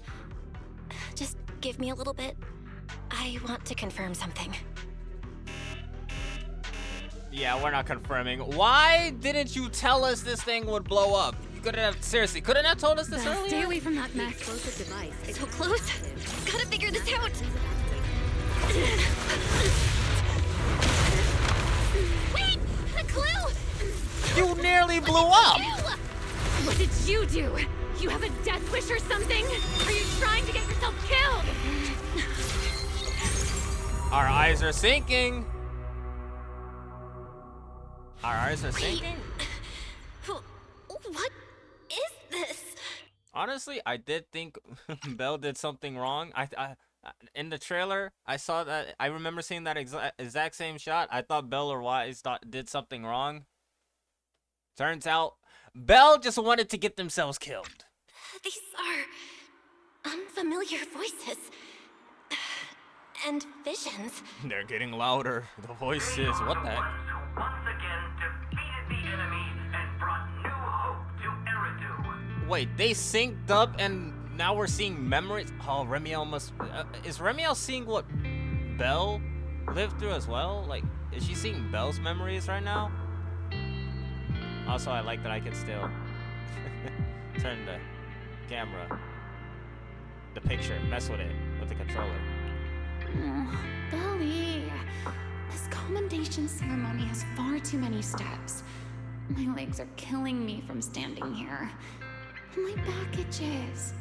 Just give me a little bit. I want to confirm something. Yeah, we're not confirming. Why didn't you tell us this thing would blow up? You couldn't have, seriously, couldn't have told us this Belle, earlier? stay away from that mess. Explosive device. So close. Gotta figure this out. Wait! A clue! You nearly blew up! Ew! What did you do? You have a death wish or something? Are you trying to get yourself killed? Our eyes are sinking. Our eyes are sinking? What is this? Honestly, I did think Belle did something wrong. I in the trailer, I saw that. I remember seeing that exact same shot. I thought Belle or Wise did something wrong. Turns out, Belle just wanted to get themselves killed. These are unfamiliar voices. And visions. They're getting louder. The voices. What the heck? Once again defeated the enemy and brought new hope to Eridu. Wait, they synced up and now we're seeing memories? Oh, Remielle must... is Remielle seeing what Belle lived through as well? Like, is she seeing Belle's memories right now? Also, I like that I can still turn the camera, the picture, mess with it with the controller. Oh, Belly. This commendation ceremony has far too many steps. My legs are killing me from standing here. My back itches.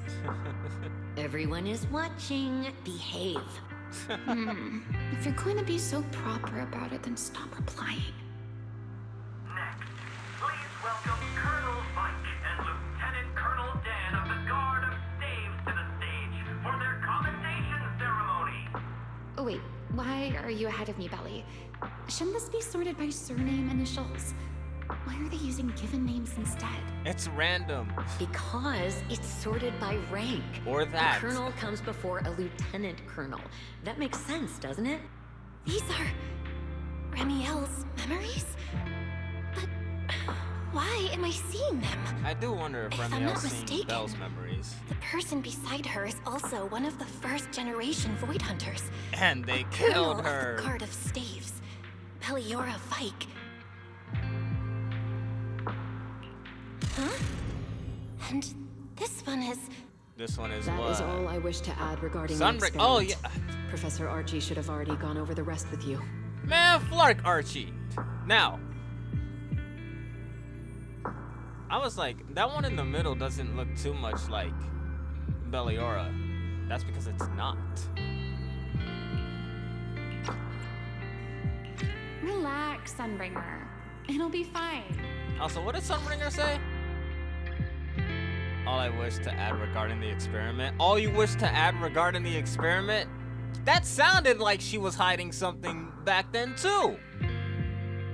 Everyone is watching. Behave. If you're going to be so proper about it, then stop replying. Next, please welcome Colonel Mike and Lieutenant Colonel Dan of the Guard of Staves to the stage for their commendation ceremony. Oh wait, why are you ahead of me, Belly? Shouldn't this be sorted by surname initials? Why are they using given names instead? It's random. Because it's sorted by rank. Or that. A colonel comes before a lieutenant colonel. That makes sense, doesn't it? These are Remielle's memories? But why am I seeing them? I do wonder if If I'm not Remielle's seeing mistaken, Belle's memories. The person beside her is also one of the first generation Void Hunters. And they Colonel killed of her. the Guard of Staves, Peliora Vike. Huh? And this one is... This one is That what? is all I wish to add regarding the Sunbreak. experiment. Oh, yeah. Professor Archie should have already gone over the rest with you. Man, Flark Archie. Now, I was like, that one in the middle doesn't look too much like Belliora. That's because it's not. back, Sunbringer. It'll be fine. Also, what did Sunbringer say? All I wish to add regarding the experiment. All you wish to add regarding the experiment? That sounded like she was hiding something back then, too.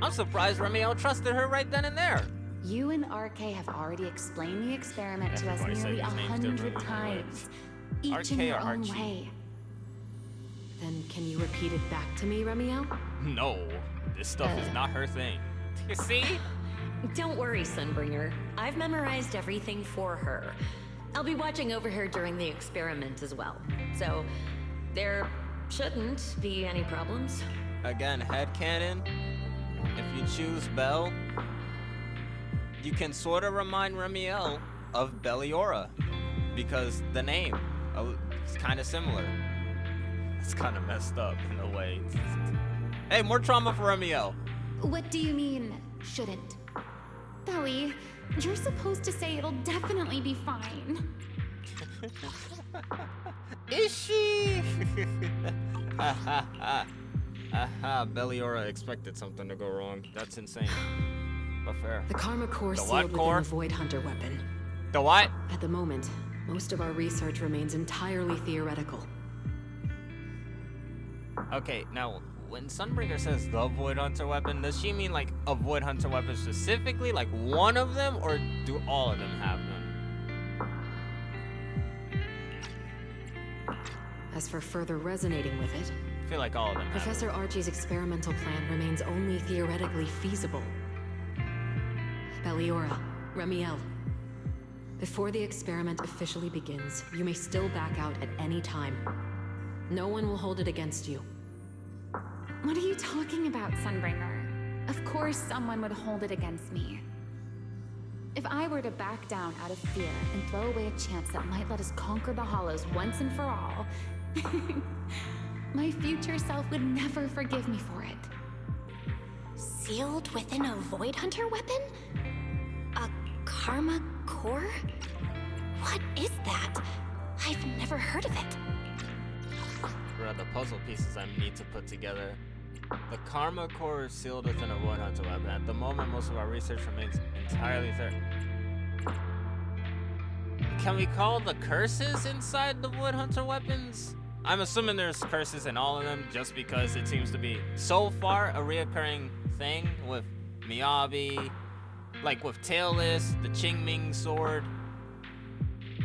I'm surprised Remielle trusted her right then and there. You and RK have already explained the experiment to us Everybody said nearly his name's 100 different times, each RK in your or own Archie? way. Then can you repeat it back to me, Remielle? No, this stuff is not her thing. You see? Don't worry, Sunbringer. I've memorized everything for her. I'll be watching over her during the experiment as well. So, there shouldn't be any problems. Again, headcanon. If you choose Belle, you can sort of remind Remielle of Belliora, because the name is kind of similar. It's kind of messed up in a way. Hey, more trauma for Remielle. What do you mean, shouldn't? Belly, you're supposed to say it'll definitely be fine. Is she? Belliora expected something to go wrong. That's insane. But fair. The Karma Core The sealed what within core? the Void Hunter weapon. The what? At the moment, most of our research remains entirely theoretical. Okay, now, when Sunbringer says the Void Hunter weapon, does she mean like a Void Hunter weapon specifically? Like one of them? Or do all of them have them? As for further resonating with it, I feel like all of them have them. Professor Archie's experimental plan remains only theoretically feasible. Belliora, Remielle. Before the experiment officially begins, you may still back out at any time. No one will hold it against you. What are you talking about, Sunbringer? Of course someone would hold it against me. If I were to back down out of fear and throw away a chance that might let us conquer the Hollows once and for all, my future self would never forgive me for it. Sealed within a Void Hunter weapon? A Karma Core? What is that? I've never heard of it. What are the puzzle pieces I need to put together? The Karma Core is sealed within a Void Hunter weapon. At the moment, most of our research remains entirely Can we call the curses inside the Void Hunter weapons? I'm assuming there's curses in all of them, just because it seems to be so far a reoccurring thing with Miyabi, like with Tailless, the Qingming sword,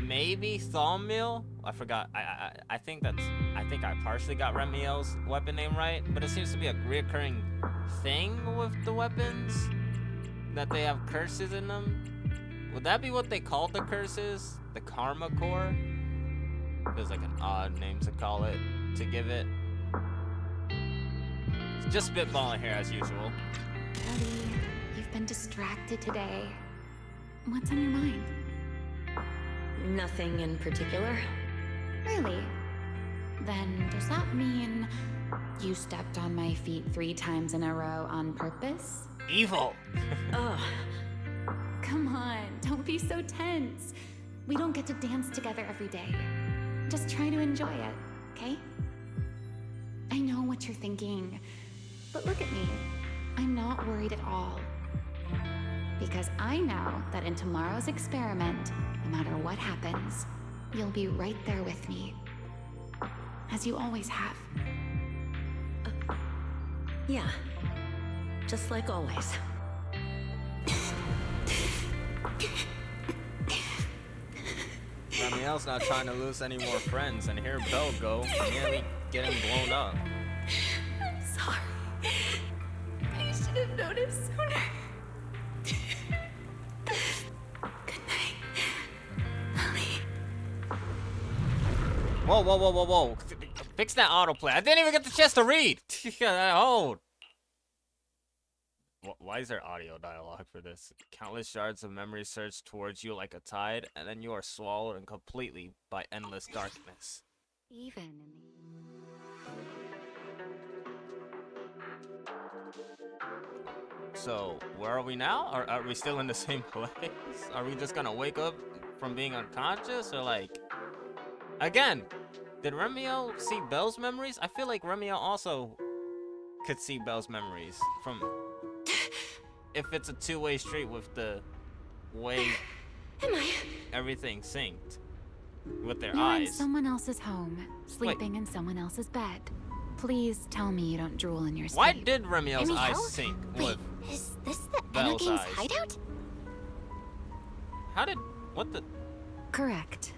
maybe Thawmill. I forgot. I think I partially got Remielle's weapon name right, but it seems to be a reoccurring thing with the weapons, that they have curses in them. Would that be what they called the curses? The Karma Core? Feels like an odd name to call it, to give it. It's just spitballing here as usual. Ellie, you've been distracted today. What's on your mind? Nothing in particular. Really? Then does that mean you stepped on my feet 3 times in a row on purpose? Evil! Ugh. Come on, don't be so tense. We don't get to dance together every day. Just try to enjoy it, okay? I know what you're thinking, but look at me. I'm not worried at all. Because I know that in tomorrow's experiment, no matter what happens, you'll be right there with me. As you always have. Yeah. Just like always. Remielle's not trying to lose any more friends, and here Belle go, nearly getting blown up. I'm sorry. I should have noticed sooner. Good night, Ellie. Whoa. Fix that autoplay. I didn't even get the chance to read. Hold. Why is there audio dialogue for this? Countless shards of memory surge towards you like a tide, and then you are swallowed completely by endless darkness. Even in So, where are we now? Are we still in the same place? Are we just gonna wake up from being unconscious? Or like... Again, did Remielle see Belle's memories? I feel like Remielle also could see Belle's memories from if it's a two-way street with the way Am I? everything synced with their You're in eyes. someone else's home, sleeping in someone else's bed. Please tell me you don't drool in your sleep. Why did Remielle's eyes Remielle? sync Wait, with is this the Belle's Game's eyes? hideout? How did what the Correct.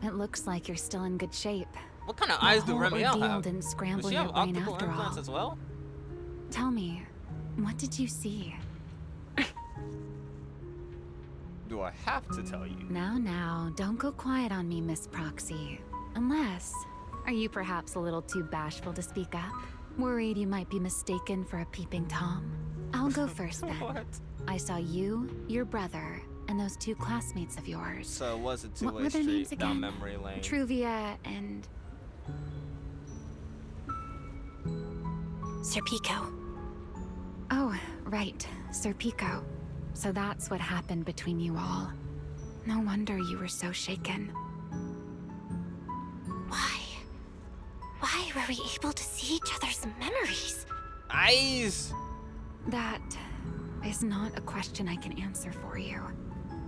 It looks like you're still in good shape. what kind of The eyes do whole Remielle ordeal have? didn't Does scramble she your have brain optical after implants all. as well? Tell me, what did you see? Do I have to tell you? Now, don't go quiet on me, Miss Proxy. Unless, are you perhaps a little too bashful to speak up? Worried you might be mistaken for a peeping Tom? I'll go first then. What? I saw you, your brother, and those two classmates of yours. So it was a What two-way were their names street down again? memory lane. Truvia and... Sir Pico. Oh, right, Sir Pico. So that's what happened between you all. No wonder you were so shaken. Why? Why were we able to see each other's memories? Eyes! That is not a question I can answer for you.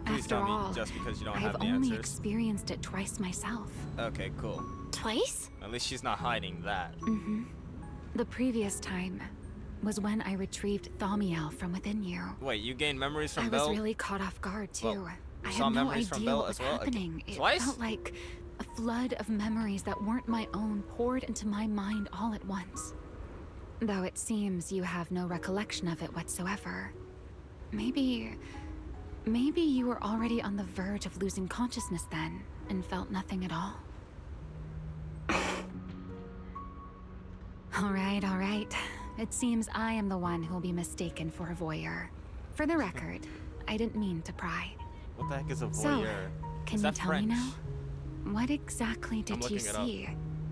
Please After tell me all, just because you don't I have have the only answers. experienced it twice myself. Okay, cool. Twice? At least she's not hiding that. Mm-hmm. The previous time was when I retrieved Thaumiel from within you. Wait, you gained memories from I Belle? was really caught off guard too. Well, I you saw had no memories from idea Belle what was as well? happening. It Twice? felt like a flood of memories that weren't my own poured into my mind all at once. Though it seems you have no recollection of it whatsoever. Maybe you were already on the verge of losing consciousness then, and felt nothing at all. All right. It seems I am the one who'll be mistaken for a voyeur. For the record, I didn't mean to pry. What the heck is a So, voyeur? can Is you that tell French? me now? What exactly did you looking it up. see?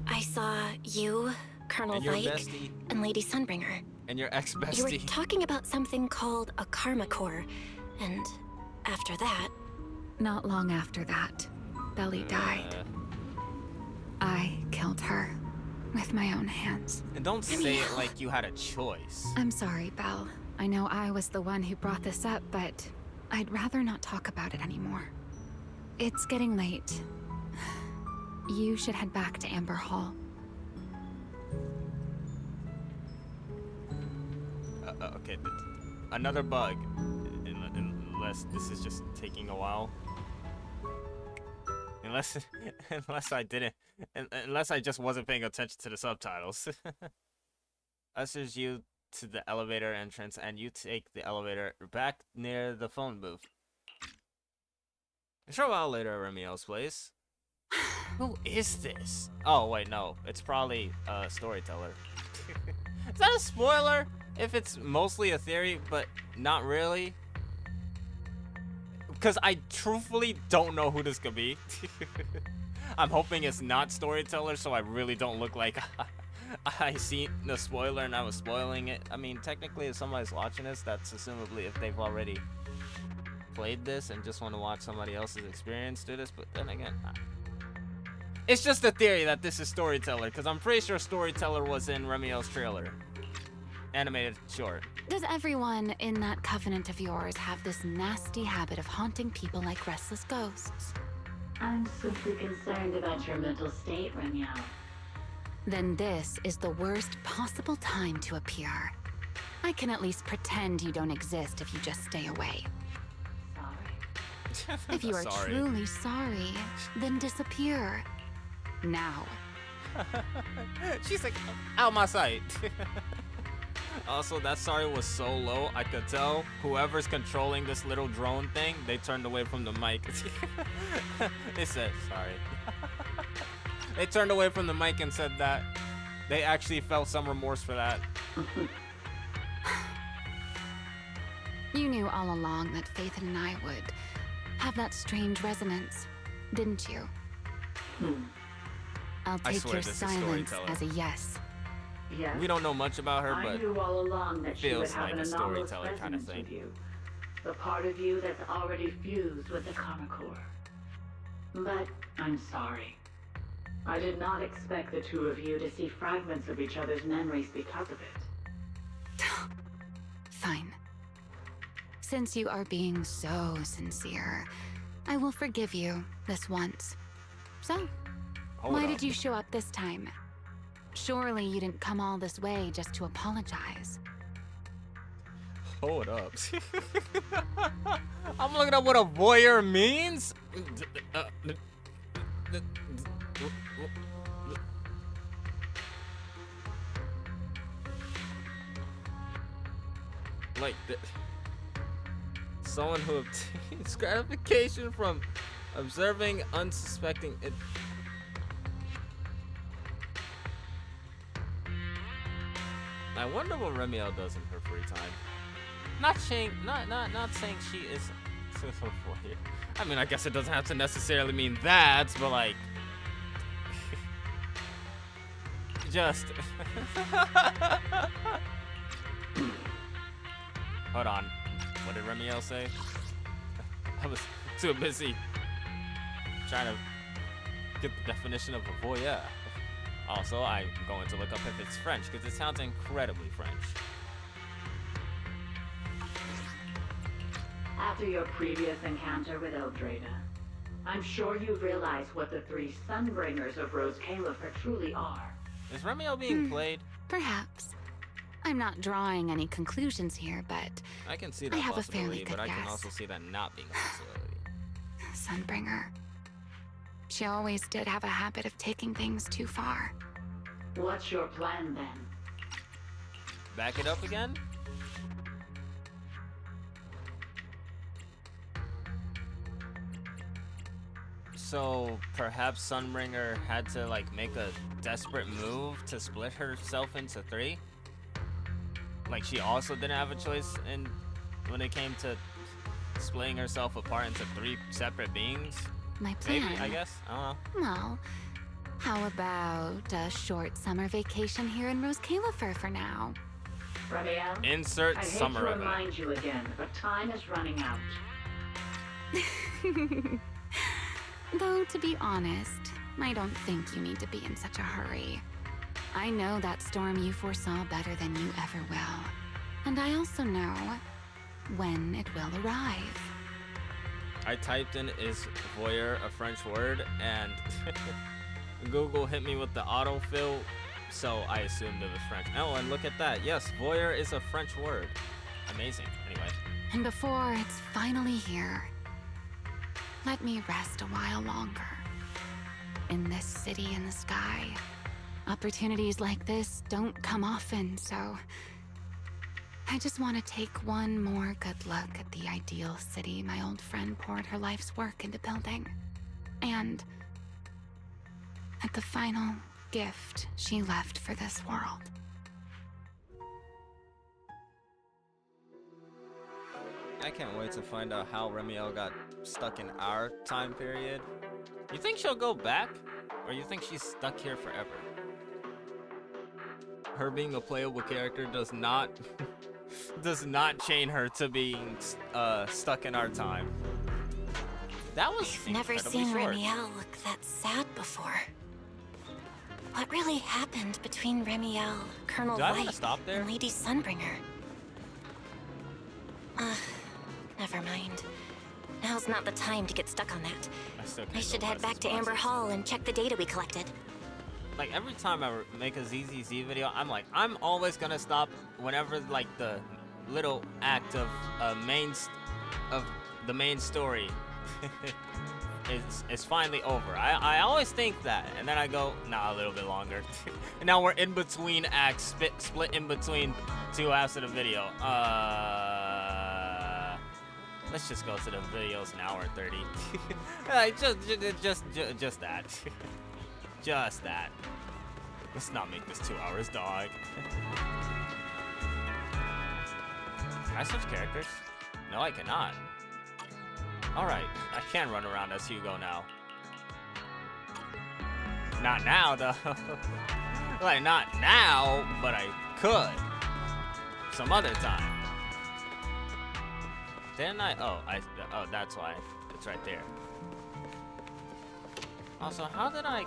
I saw you, Colonel And your Vike, bestie. and Lady Sunbringer. And your You were ex-bestie. talking about something called a karma core, and after that, Not long after that, Belly died. I killed her with my own hands. And don't say it like you had a choice. I'm sorry, Belle. I know I was the one who brought this up, but I'd rather not talk about it anymore. It's getting late. You should head back to Amber Hall. Okay, another bug. Unless this is just taking a while. Unless I just wasn't paying attention to the subtitles. Ushers you to the elevator entrance, and you take the elevator back near the phone booth. A short while later at Remielle's place. Who is this? Oh wait, no, it's probably a storyteller. Is that a spoiler? If it's mostly a theory, but not really. Because I truthfully don't know who this could be. I'm hoping it's not storyteller, so I really don't look like I seen the spoiler and I was spoiling it. I mean, technically, if somebody's watching this, that's assumably if they've already played this and just want to watch somebody else's experience do this. But then again, it's just a theory that this is storyteller, because I'm pretty sure storyteller was in Remielle's trailer. Animated short. Does everyone in that covenant of yours have this nasty habit of haunting people like restless ghosts? I'm simply concerned about your mental state, Remielle. Then this is the worst possible time to appear. I can at least pretend you don't exist if you just stay away. Sorry. If you are Sorry. truly sorry, then disappear. Now. She's like, out my sight. Also, that sorry was so low, I could tell whoever's controlling this little drone thing, they turned away from the mic. They said, sorry. They turned away from the mic and said that they actually felt some remorse for that. You knew all along that Faith and I would have that strange resonance, didn't you? I'll I take swear your this is silence storyteller. as a yes. Yes. We don't know much about her, I but knew all along that she would feels have like an a anomalous storyteller kind of resonance thing. with you. The part of you that's already fused with the karma core. But I'm sorry. I did not expect the two of you to see fragments of each other's memories because of it. Fine. Since you are being so sincere, I will forgive you this once. So, why did you show up this time? Surely you didn't come all this way just to apologize. Hold up. I'm looking up what a voyeur means. Like someone who obtains gratification from observing unsuspecting it. I wonder what Remielle does in her free time. Not saying she is a voyeur. I mean, I guess it doesn't have to necessarily mean that, but like, just. Hold on. What did Remielle say? I was too busy trying to get the definition of a voyeur. Also, I'm going to look up if it's French, because it sounds incredibly French. After your previous encounter with Eldrada, I'm sure you've realized what the three Sunbringers of Roscaelifer truly are. Is Remielle being played? Perhaps. I'm not drawing any conclusions here, but I can see that I have a possibility, fairly good but I can guess. also see that not being a possibility. Sunbringer. She always did have a habit of taking things too far. What's your plan then? Back it up again? So perhaps Sunbringer had to like make a desperate move to split herself into three? Like she also didn't have a choice in when it came to splitting herself apart into three separate beings? My plan. Maybe, I guess. I don't know. Well, how about a short summer vacation here in Roscaelifer for now? Remielle? Insert I hate summer to event. remind you again, but time is running out. Though, to be honest, I don't think you need to be in such a hurry. I know that storm you foresaw better than you ever will. And I also know when it will arrive. I typed in is voyeur a French word, and Google hit me with the autofill, so I assumed it was French. Oh, and look at that. Yes, voyeur is a French word. Amazing. Anyway. And before it's finally here, let me rest a while longer. In this city in the sky, opportunities like this don't come often, so I just want to take one more good look at the ideal city my old friend poured her life's work into building. And at the final gift she left for this world. I can't wait to find out how Remielle got stuck in our time period. You think she'll go back? Or you think she's stuck here forever? Her being a playable character does not chain her to being stuck in our time. That was I've never seen short. Remielle look that sad before. What really happened between Remielle, Colonel Do I wanna White, stop there? and Lady Sunbringer? Never mind. Now's not the time to get stuck on that. I should head back to Amber Hall and check the data we collected. Like every time I make a ZZZ video, I'm always gonna stop whenever like the little act of the main story is finally over. I always think that, and then I go, nah, a little bit longer. And now we're in between acts, split in between two halves of the video. Let's just go to the video's an hour and 30. just that. Just that. Let's not make this 2 hours, dog. Can I switch characters? No, I cannot. Alright, I can run around as Hugo now. Not now, though. Like, not now, but I could. Some other time. Didn't I? Oh, that's why. It's right there. Also, how did I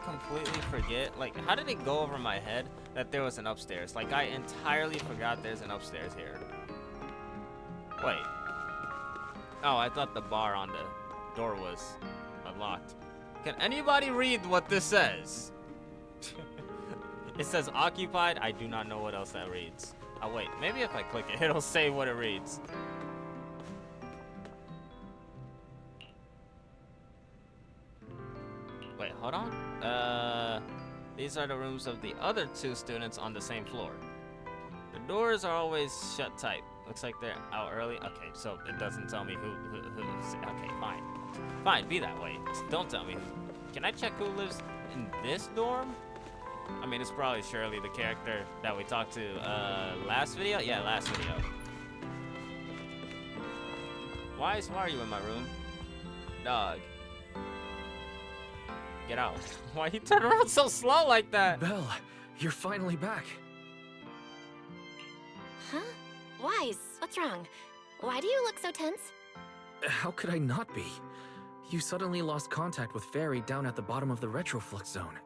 completely forget? Like, how did it go over my head that there was an upstairs? Like, I entirely forgot there's an upstairs here. Wait, Oh, I thought the bar on the door was unlocked. Can anybody read what this says? It says occupied. I do not know what else that reads. Oh wait, maybe if I click it, it'll say what it reads. Wait, hold on. These are the rooms of the other 2 students on the same floor. The doors are always shut tight. Looks like they're out early. Okay, so it doesn't tell me who's... Okay, fine. Fine, be that way. Don't tell me who... Can I check who lives in this dorm? I mean, it's probably Shirley, the character that we talked to last video? Yeah, last video. Why are you in my room? Dog. Get out. Why you turn around so slow like that? Belle, you're finally back. Huh? Wise, what's wrong? Why do you look so tense? How could I not be? You suddenly lost contact with Fairy down at the bottom of the Retroflux zone.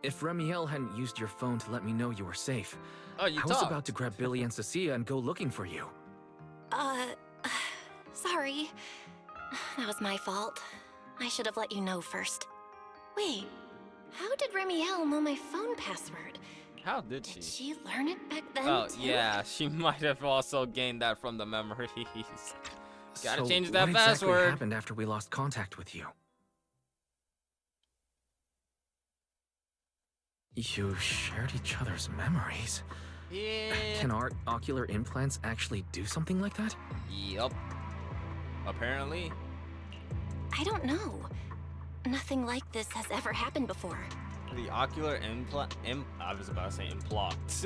If Remielle hadn't used your phone to let me know you were safe, Oh, you I was about to grab Billy and Cecilia and go looking for you. Sorry. That was my fault. I should have let you know first. Wait, how did Remielle know my phone password? How did Did she? she learn it back then, Oh, too? yeah, she might have also gained that from the memories. Gotta So change that what password. exactly happened after we lost contact with you? You shared each other's memories. Yeah. Can our ocular implants actually do something like that? Yup. Apparently. I don't know. Nothing like this has ever happened before. The ocular I was about to say implants.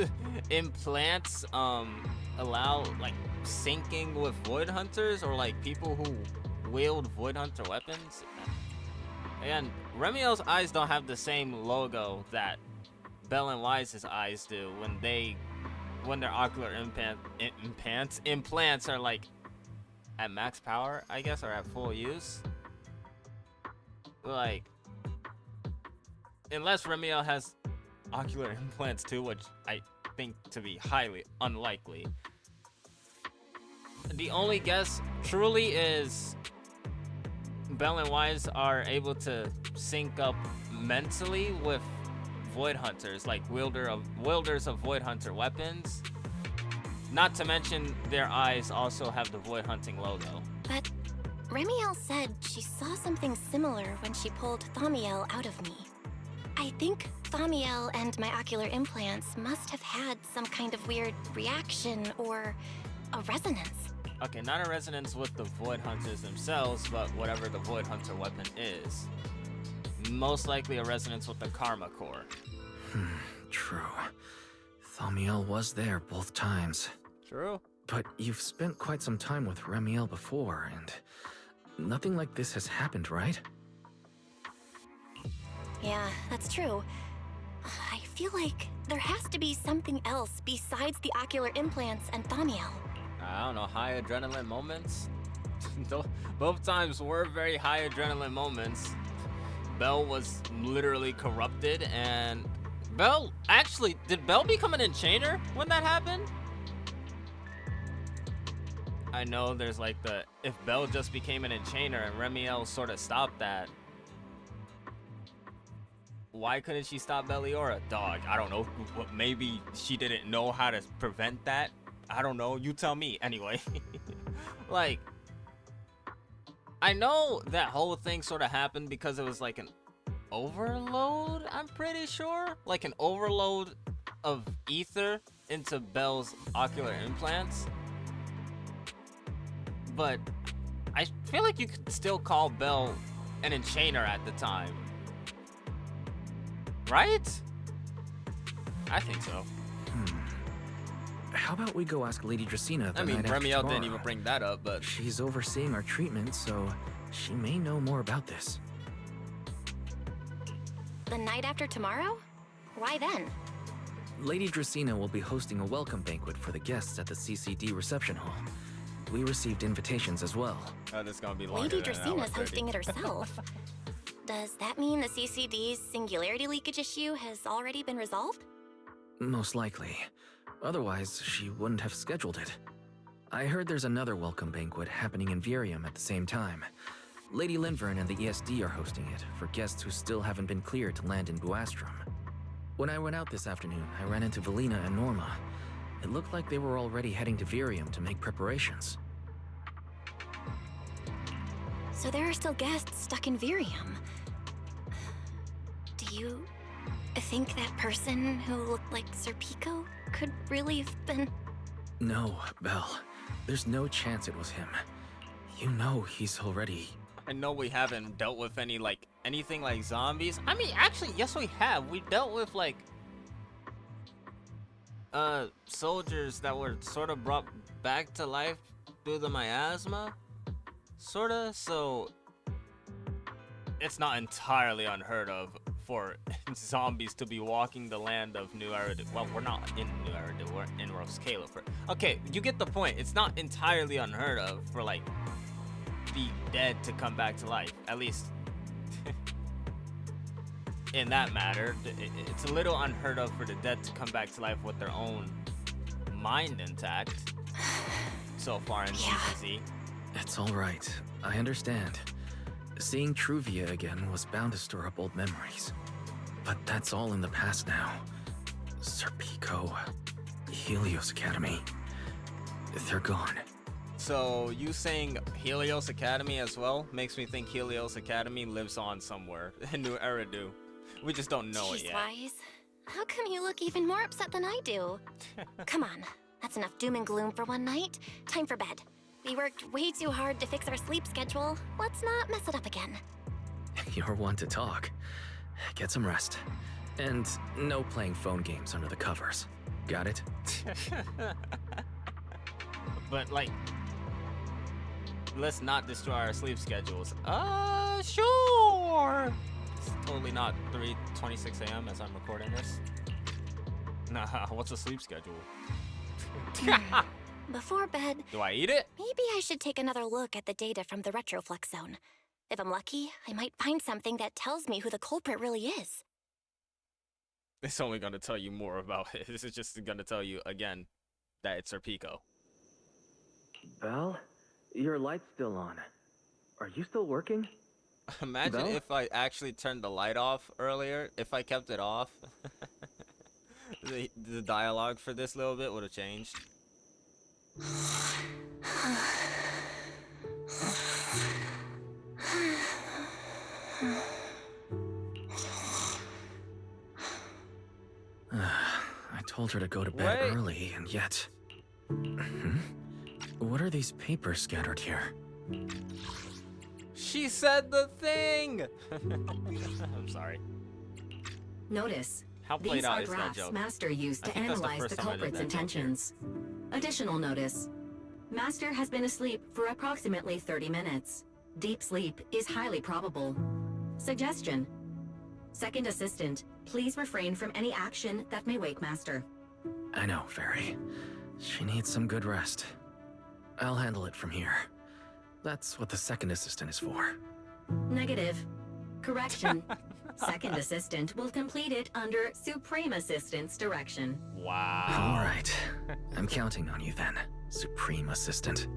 Implants allow like syncing with Void Hunters or like people who wield Void Hunter weapons. And Remielle's eyes don't have the same logo that Belle and Wise's eyes do when their ocular implants are like at max power, I guess, or at full use. Like, unless Remielle has ocular implants too, which I think to be highly unlikely. The only guess truly is Belle and Wise are able to sync up mentally with Void Hunters, like wielders of Void Hunter weapons. Not to mention their eyes also have the Void Hunting logo. But Remielle said she saw something similar when she pulled Thaumiel out of me. I think Thaumiel and my ocular implants must have had some kind of weird reaction or a resonance. Okay, not a resonance with the Void Hunters themselves, but whatever the Void Hunter weapon is. Most likely a resonance with the Karma Core. True. Thaumiel was there both times. True. But you've spent quite some time with Remielle before, and nothing like this has happened, right? Yeah, that's true. I feel like there has to be something else besides the ocular implants and Thaumiel. I don't know, high adrenaline moments? Both times were very high adrenaline moments. Belle was literally corrupted, and Belle, actually, did Belle become an enchainer when that happened? I know there's like if Belle just became an enchainer and Remielle sort of stopped that, why couldn't she stop Belliora? Dog, I don't know, maybe she didn't know how to prevent that? I don't know, you tell me. Anyway, like, I know that whole thing sort of happened because it was like an overload, I'm pretty sure. Like an overload of ether into Belle's ocular implants. But I feel like you could still call Belle an enchainer at the time. Right? I think so. How about we go ask Lady Dracena the I mean, night after Remielle didn't tomorrow? even bring that up, but She's overseeing our treatment, so she may know more about this. The night after tomorrow? Why then? Lady Dracena will be hosting a welcome banquet for the guests at the CCD reception hall. We received invitations as well. oh, this is gonna be longer Lady than an hour Dracena's 30. hosting it herself. Does that mean the CCD's singularity leakage issue has already been resolved? Most likely. Otherwise, she wouldn't have scheduled it. I heard there's another welcome banquet happening in Virium at the same time. Lady Linvern and the ESD are hosting it for guests who still haven't been cleared to land in Buastrom. When I went out this afternoon, I ran into Valina and Norma. It looked like they were already heading to Virium to make preparations. So there are still guests stuck in Virium. Do you think that person who looked like Sir Pico could really have been... No, Belle. There's no chance it was him. You know he's already... I know we haven't dealt with anything like zombies. I mean, actually, yes we have. We dealt with like soldiers that were sort of brought back to life through the miasma. Sorta, so it's not entirely unheard of for zombies to be walking the land of New Eridu. Well, we're not in New Eridu, we're in Roscaelifer. Okay, you get the point. It's not entirely unheard of for like the dead to come back to life. At least in that matter, it's a little unheard of for the dead to come back to life with their own mind intact. So far in CZ. It's all right. I understand. Seeing Truvia again was bound to stir up old memories. But that's all in the past now. Sir Pico, Helios Academy, they're gone. So you saying Helios Academy as well makes me think Helios Academy lives on somewhere in New Eridu. We just don't know it yet. Wise. How come you look even more upset than I do? Come on, that's enough doom and gloom for one night. Time for bed. We worked way too hard to fix our sleep schedule. Let's not mess it up again. You're one to talk. Get some rest. And no playing phone games under the covers. Got it? But like, let's not destroy our sleep schedules. Sure. It's totally not 3:26 a.m. as I'm recording this. Nah, what's a sleep schedule? Before bed, Do I eat it? maybe I should take another look at the data from the Retroflex zone. If I'm lucky, I might find something that tells me who the culprit really is. It's only gonna tell you more about it. This is just gonna tell you again that it's Sir Pico. Belle, your light's still on. Are you still working? Imagine Belle? if I actually turned the light off earlier. If I kept it off, the dialogue for this little bit would have changed. I told her to go to bed Wait. early, and yet... What are these papers scattered here? She said the thing! I'm sorry. Notice. How played These out are is that drafts joke? Master used I to think that's the analyze first the time I did culprit's that joke here. intentions. Additional notice. Master has been asleep for approximately 30 minutes. Deep sleep is highly probable. Suggestion. Second assistant, please refrain from any action that may wake Master. I know, Fairy. She needs some good rest. I'll handle it from here. That's what the second assistant is for. Negative. Correction. Second assistant will complete it under Supreme Assistant's direction. Wow. All right. I'm counting on you then, Supreme Assistant.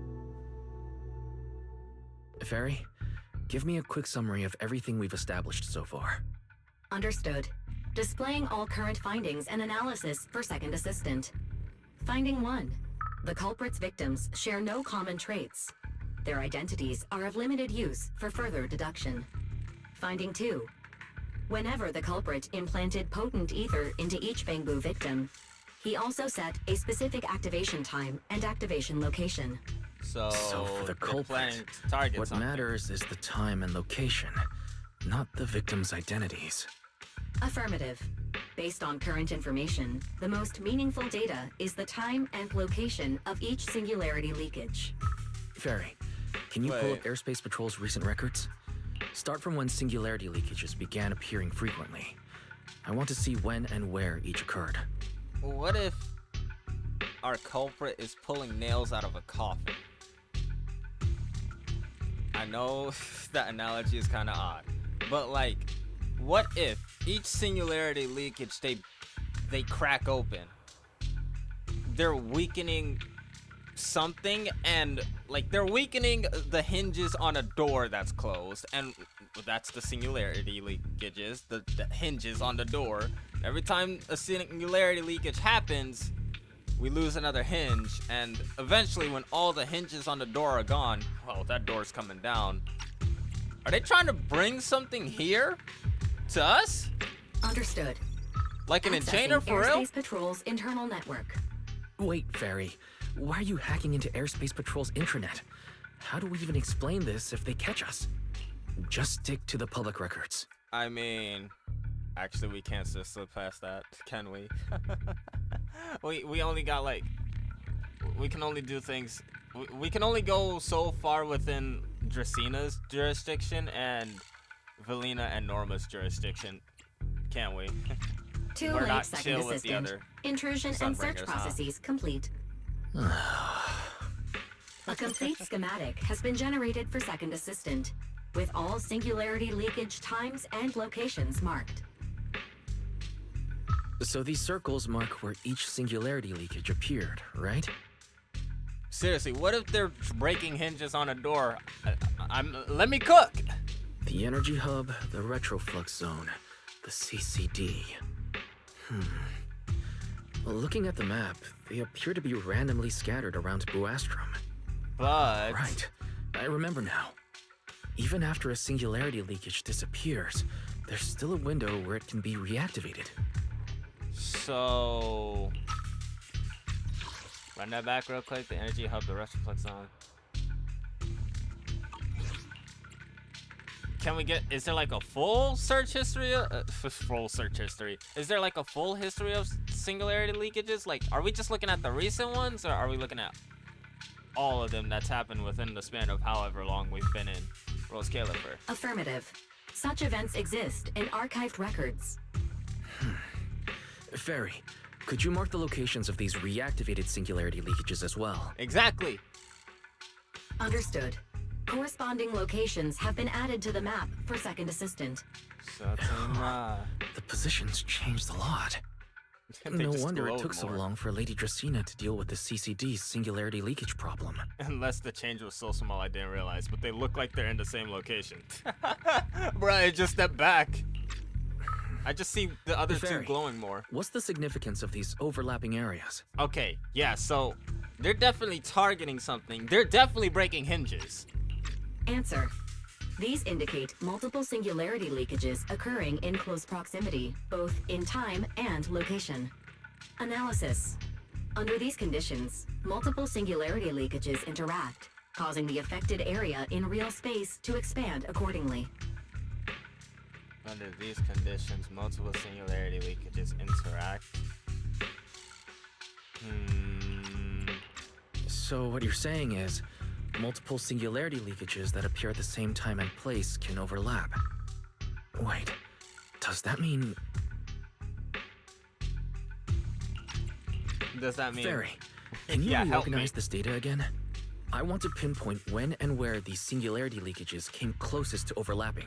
Fairy, give me a quick summary of everything we've established so far. Understood. Displaying all current findings and analysis for second assistant. Finding 1. The culprit's victims share no common traits. Their identities are of limited use for further deduction. Finding 2. Whenever the culprit implanted potent ether into each Bangbu victim, he also set a specific activation time and activation location. So for the they're planning culprit, to target what something. matters is the time and location, not the victims' identities. Affirmative. Based on current information, the most meaningful data is the time and location of each singularity leakage. Fairy, can you pull Wait. up Airspace Patrol's recent records? Start from when singularity leakages began appearing frequently. I want to see when and where each occurred. What if our culprit is pulling nails out of a coffin? I know that analogy is kind of odd, but like, what if each singularity leakage they crack open? They're weakening something, and like they're weakening the hinges on a door that's closed, and that's the singularity leakages, the hinges on the door. Every time a singularity leakage happens, we lose another hinge, and eventually when all the hinges on the door are gone, well, that door's coming down. Are they trying to bring something here to us? Understood. Like an Accessing enchainer for real? Airspace Patrol's internal network. Wait, Fairy. Why are you hacking into Airspace Patrol's intranet? How do we even explain this if they catch us? Just stick to the public records. I mean, actually, we can't just slip past that, can we? we only got like, we can only do things. We can only go so far within Dracina's jurisdiction and Velina and Norma's jurisdiction, can't we? Too We're late, not second chill with the assistant. other Intrusion and search Sunbringers, huh? processes complete. A complete schematic has been generated for second assistant, with all singularity leakage times and locations marked. So these circles mark where each singularity leakage appeared, right? Seriously, what if they're breaking hinges on a door? Let me cook. The energy hub, the retroflux zone, the CCD. Well, looking at the map, they appear to be randomly scattered around Buastrom. But Right, I remember now. Even after a singularity leakage disappears, there's still a window where it can be reactivated. so run that back real quick. The energy hub, the retroflux zone. Can we get? Is there like a full search history? Full search history. Is there like a full history of singularity leakages? Like, are we just looking at the recent ones, or are we looking at all of them that's happened within the span of however long we've been in Roscaelifer? Affirmative. Such events exist in archived records. Fairy, could you mark the locations of these reactivated singularity leakages as well? Exactly. Understood. Corresponding locations have been added to the map for second assistant. The positions changed a lot. They No just wonder it glowed took so more. long for Lady Dracina to deal with the CCD's singularity leakage problem. Unless the change was so small I didn't realize, but they look like they're in the same location. Bruh, I just stepped back. I just see the other two Fairy, glowing more. What's the significance of these overlapping areas? Okay, yeah, so they're definitely targeting something. They're definitely breaking hinges. Answer. These indicate multiple singularity leakages occurring in close proximity, both in time and location. Analysis. Under these conditions, multiple singularity leakages interact, causing the affected area in real space to expand accordingly. Under these conditions, multiple singularity leakages interact. So what you're saying is, multiple singularity leakages that appear at the same time and place can overlap. Wait, does that mean... Does that mean... Fairy, can you Yeah, help me. reorganize this data again? I want to pinpoint when and where these singularity leakages came closest to overlapping.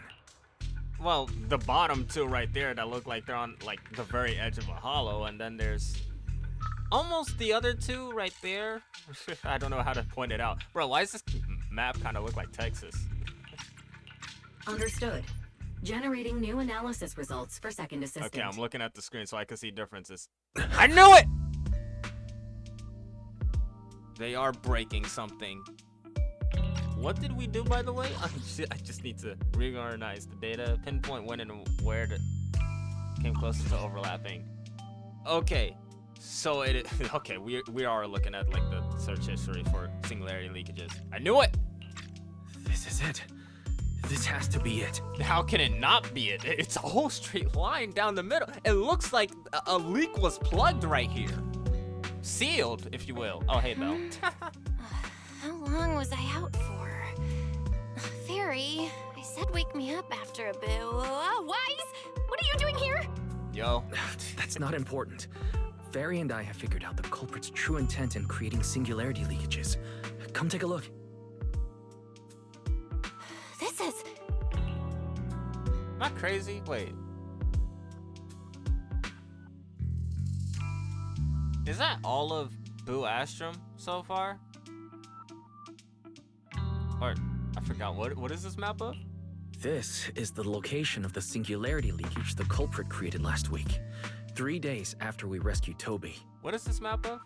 Well, the bottom two right there that look like they're on like the very edge of a hollow, and then there's almost the other two right there. I don't know how to point it out. Bro, why does this map kind of look like Texas? Understood. Generating new analysis results for second assistant. Okay, I'm looking at the screen so I can see differences. I knew it! They are breaking something. What did we do, by the way? I just need to reorganize the data, pinpoint when and where it came closest to overlapping. Okay, so okay, we are looking at like the search history for singularity leakages. I knew it. This is it. This has to be it. How can it not be it? It's a whole straight line down the middle. It looks like a leak was plugged right here, sealed, if you will. Oh, hey, Belle. How long was I out for? Fairy, I said wake me up after a bit. Wise? What are you doing here? Yo. That's not important. Fairy and I have figured out the culprit's true intent in creating singularity leakages. Come take a look. This is... Am I crazy? Wait. Is that all of Buastrom so far? Or, I forgot, what is this map of? This is the location of the singularity leakage the culprit created last week. 3 days after we rescued Toby. What is this map of?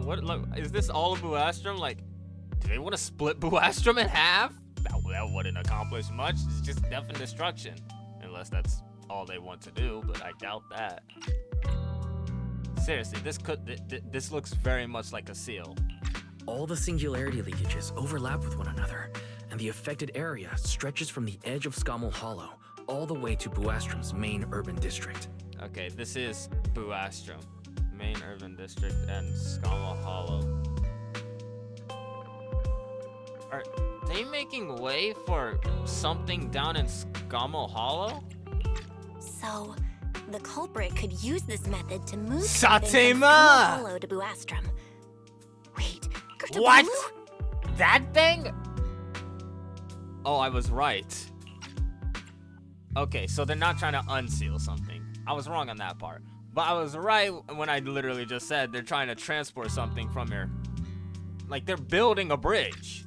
What, look, is this all of Buastrom? Like, do they want to split Buastrom in half? That wouldn't accomplish much. It's just death and destruction. Unless that's all they want to do, but I doubt that. Seriously, this looks very much like a seal. All the singularity leakages overlap with one another, and the affected area stretches from the edge of Scommel Hollow all the way to Buastrom's main urban district. Okay, this is Buastrom, main urban district, and Scommel Hollow. Are they making way for something down in Scommel Hollow? So, the culprit could use this method to move Satema! something from Scommel Hollow to Buastrom. Wait, What? Gertabulu? That thing? Oh, I was right. Okay, so they're not trying to unseal something. I was wrong on that part. But I was right when I literally just said they're trying to transport something from here. Like, they're building a bridge.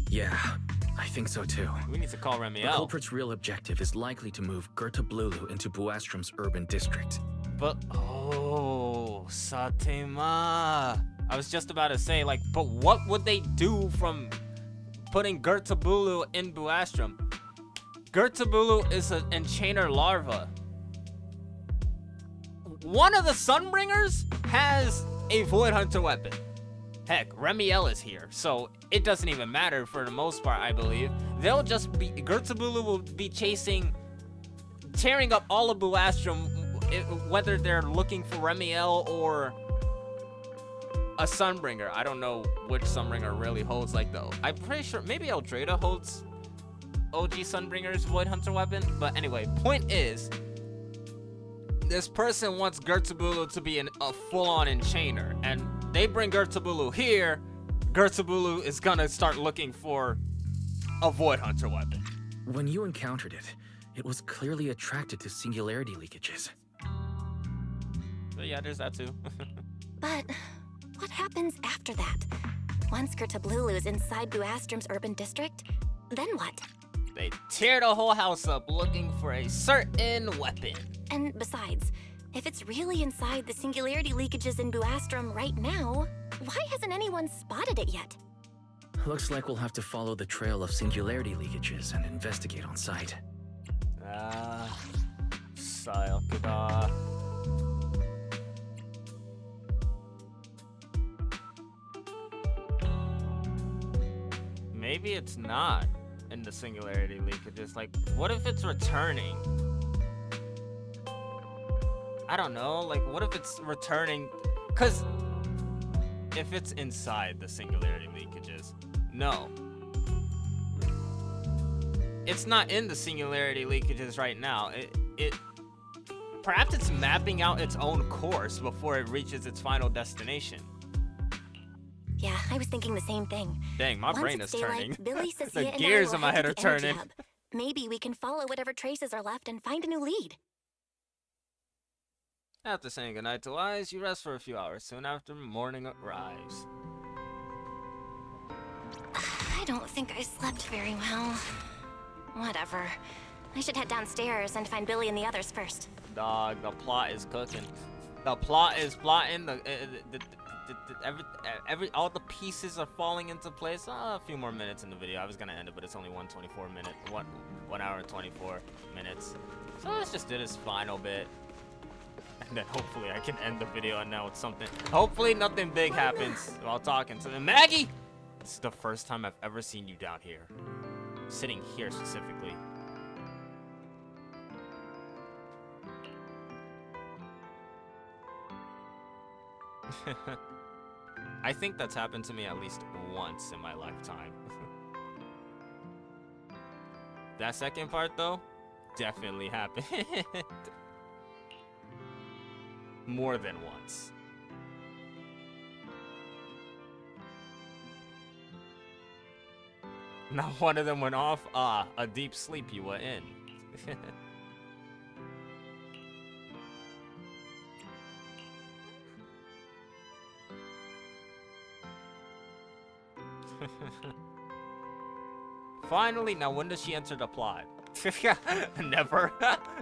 Yeah, I think so too. We need to call The Remielle. culprit's real objective is likely to move Gertablulu into Buastrom's urban district. But, oh, Satema. I was just about to say, like, but what would they do from putting Gertabulu in Buastrom? Gertabulu is an enchainer larva. One of the Sunbringers has a Void Hunter weapon. Heck, Remielle is here, so it doesn't even matter for the most part, I believe. They'll just be, Gertabulu will be tearing up all of Buastrom, whether they're looking for Remielle or a Sunbringer. I don't know which Sunbringer really holds, like, though. I'm pretty sure, maybe Eldrada holds OG Sunbringer's Void Hunter weapon, but anyway, point is, this person wants Gertabulu to be a full-on enchainer, and they bring Gertabulu here. Gertabulu is gonna start looking for a Void Hunter weapon. When you encountered it, it was clearly attracted to singularity leakages. But yeah, there's that too. But what happens after that? Once Gertabulu is inside Buastrom's urban district, then what? They tear the whole house up looking for a certain weapon. And besides, if it's really inside the singularity leakages in Buastrom right now, why hasn't anyone spotted it yet? Looks like we'll have to follow the trail of singularity leakages and investigate on site. Sayakada. Maybe it's not in the singularity leakages. Like, what if it's returning? I don't know, like, what if it's returning? Because if it's inside the singularity leakages, no. It's not in the singularity leakages right now. Perhaps it's mapping out its own course before it reaches its final destination. Yeah, I was thinking the same thing. Dang, my Once brain it's is daylight, turning. Billy, Cecilia, The and I gears will in my head head to are the energy turning. hub. Maybe we can follow whatever traces are left and find a new lead. After saying goodnight to Wise, you rest for a few hours. Soon after, morning arrives. I don't think I slept very well. Whatever. I should head downstairs and find Billy and the others first. Dog, the plot is cooking. The plot is plotting. All the pieces are falling into place. A few more minutes in the video. I was gonna end it, but it's only 1:24 minutes. 1 hour and 24 minutes. So let's just do this final bit, and then hopefully I can end the video and now it's something. Hopefully nothing big happens while talking to them. Maggie, this is the first time I've ever seen you down here, sitting here specifically. I think that's happened to me at least once in my lifetime. That second part, though, definitely happened. More than once. Not one of them went off. A deep sleep you were in. Finally, now when does she enter the plot? Never.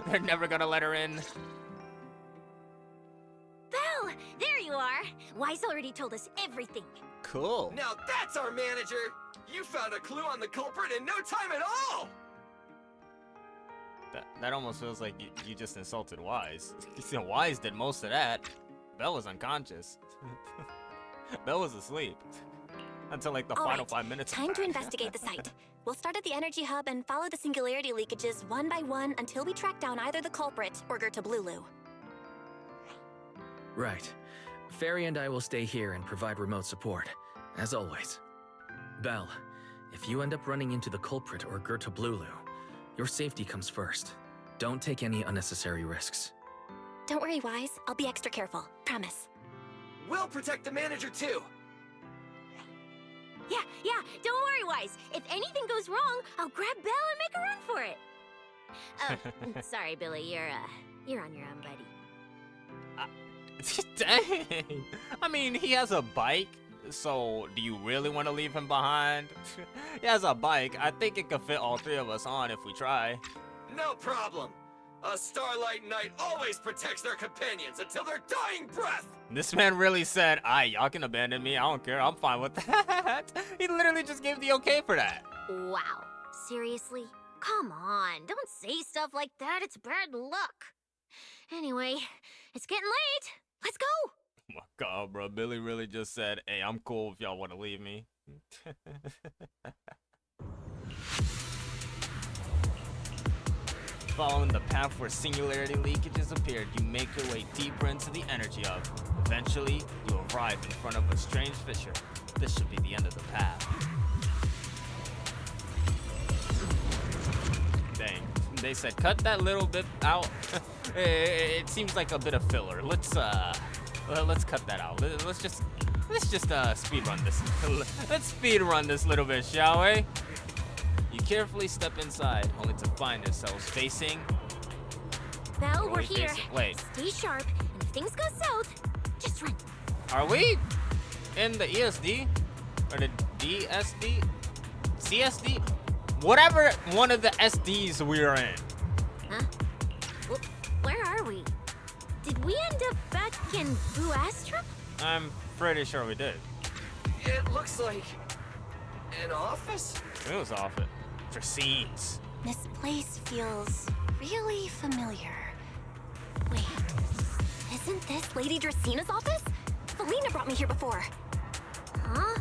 They're never gonna let her in. Belle, there you are. Wise already told us everything. Cool. Now that's our manager! You found a clue on the culprit in no time at all! That almost feels like you just insulted Wise. Wise did most of that. Belle was unconscious. Belle was asleep. Until like the All final right, 5 minutes. Time to investigate the site. We'll start at the energy hub and follow the singularity leakages one by one until we track down either the culprit or Gertablulu. Right. Fairy and I will stay here and provide remote support, as always. Belle, if you end up running into the culprit or Gertablulu, your safety comes first. Don't take any unnecessary risks. Don't worry, Wise. I'll be extra careful. Promise. We'll protect the manager too! Yeah, don't worry, Wise. If anything goes wrong, I'll grab Belle and make a run for it. Oh, sorry, Billy. You're on your own, buddy. Dang. I mean, he has a bike, so do you really want to leave him behind? He has a bike. I think it could fit all three of us on if we try. No problem! A Starlight Knight always protects their companions until their dying breath! This man really said, y'all can abandon me. I don't care. I'm fine with that. He literally just gave the okay for that. Wow. Seriously? Come on. Don't say stuff like that. It's bad luck. Anyway, it's getting late. Let's go. Oh my god, bro. Billy really just said, hey, I'm cool if y'all want to leave me. Following the path where singularity leakages appeared, you make your way deeper into the energy hub. Eventually, you arrive in front of a strange fissure. This should be the end of the path. Dang. They said cut that little bit out. It seems like a bit of filler. Let's cut that out. Let's just speed run this. Let's speed run this little bit, shall we? You carefully step inside, only to find yourselves facing. Belle, Are we're we here. facing- wait. Stay sharp, and if things go south, just run. Are we in the ESD or the DSD, CSD, whatever one of the SDs we are in? Huh? Where are we? Did we end up back in Buastrum? I'm pretty sure we did. It looks like... an office? It was off it. Dracene's. This place feels really familiar. Wait, isn't this Lady Dracena's office? Felina brought me here before. Huh?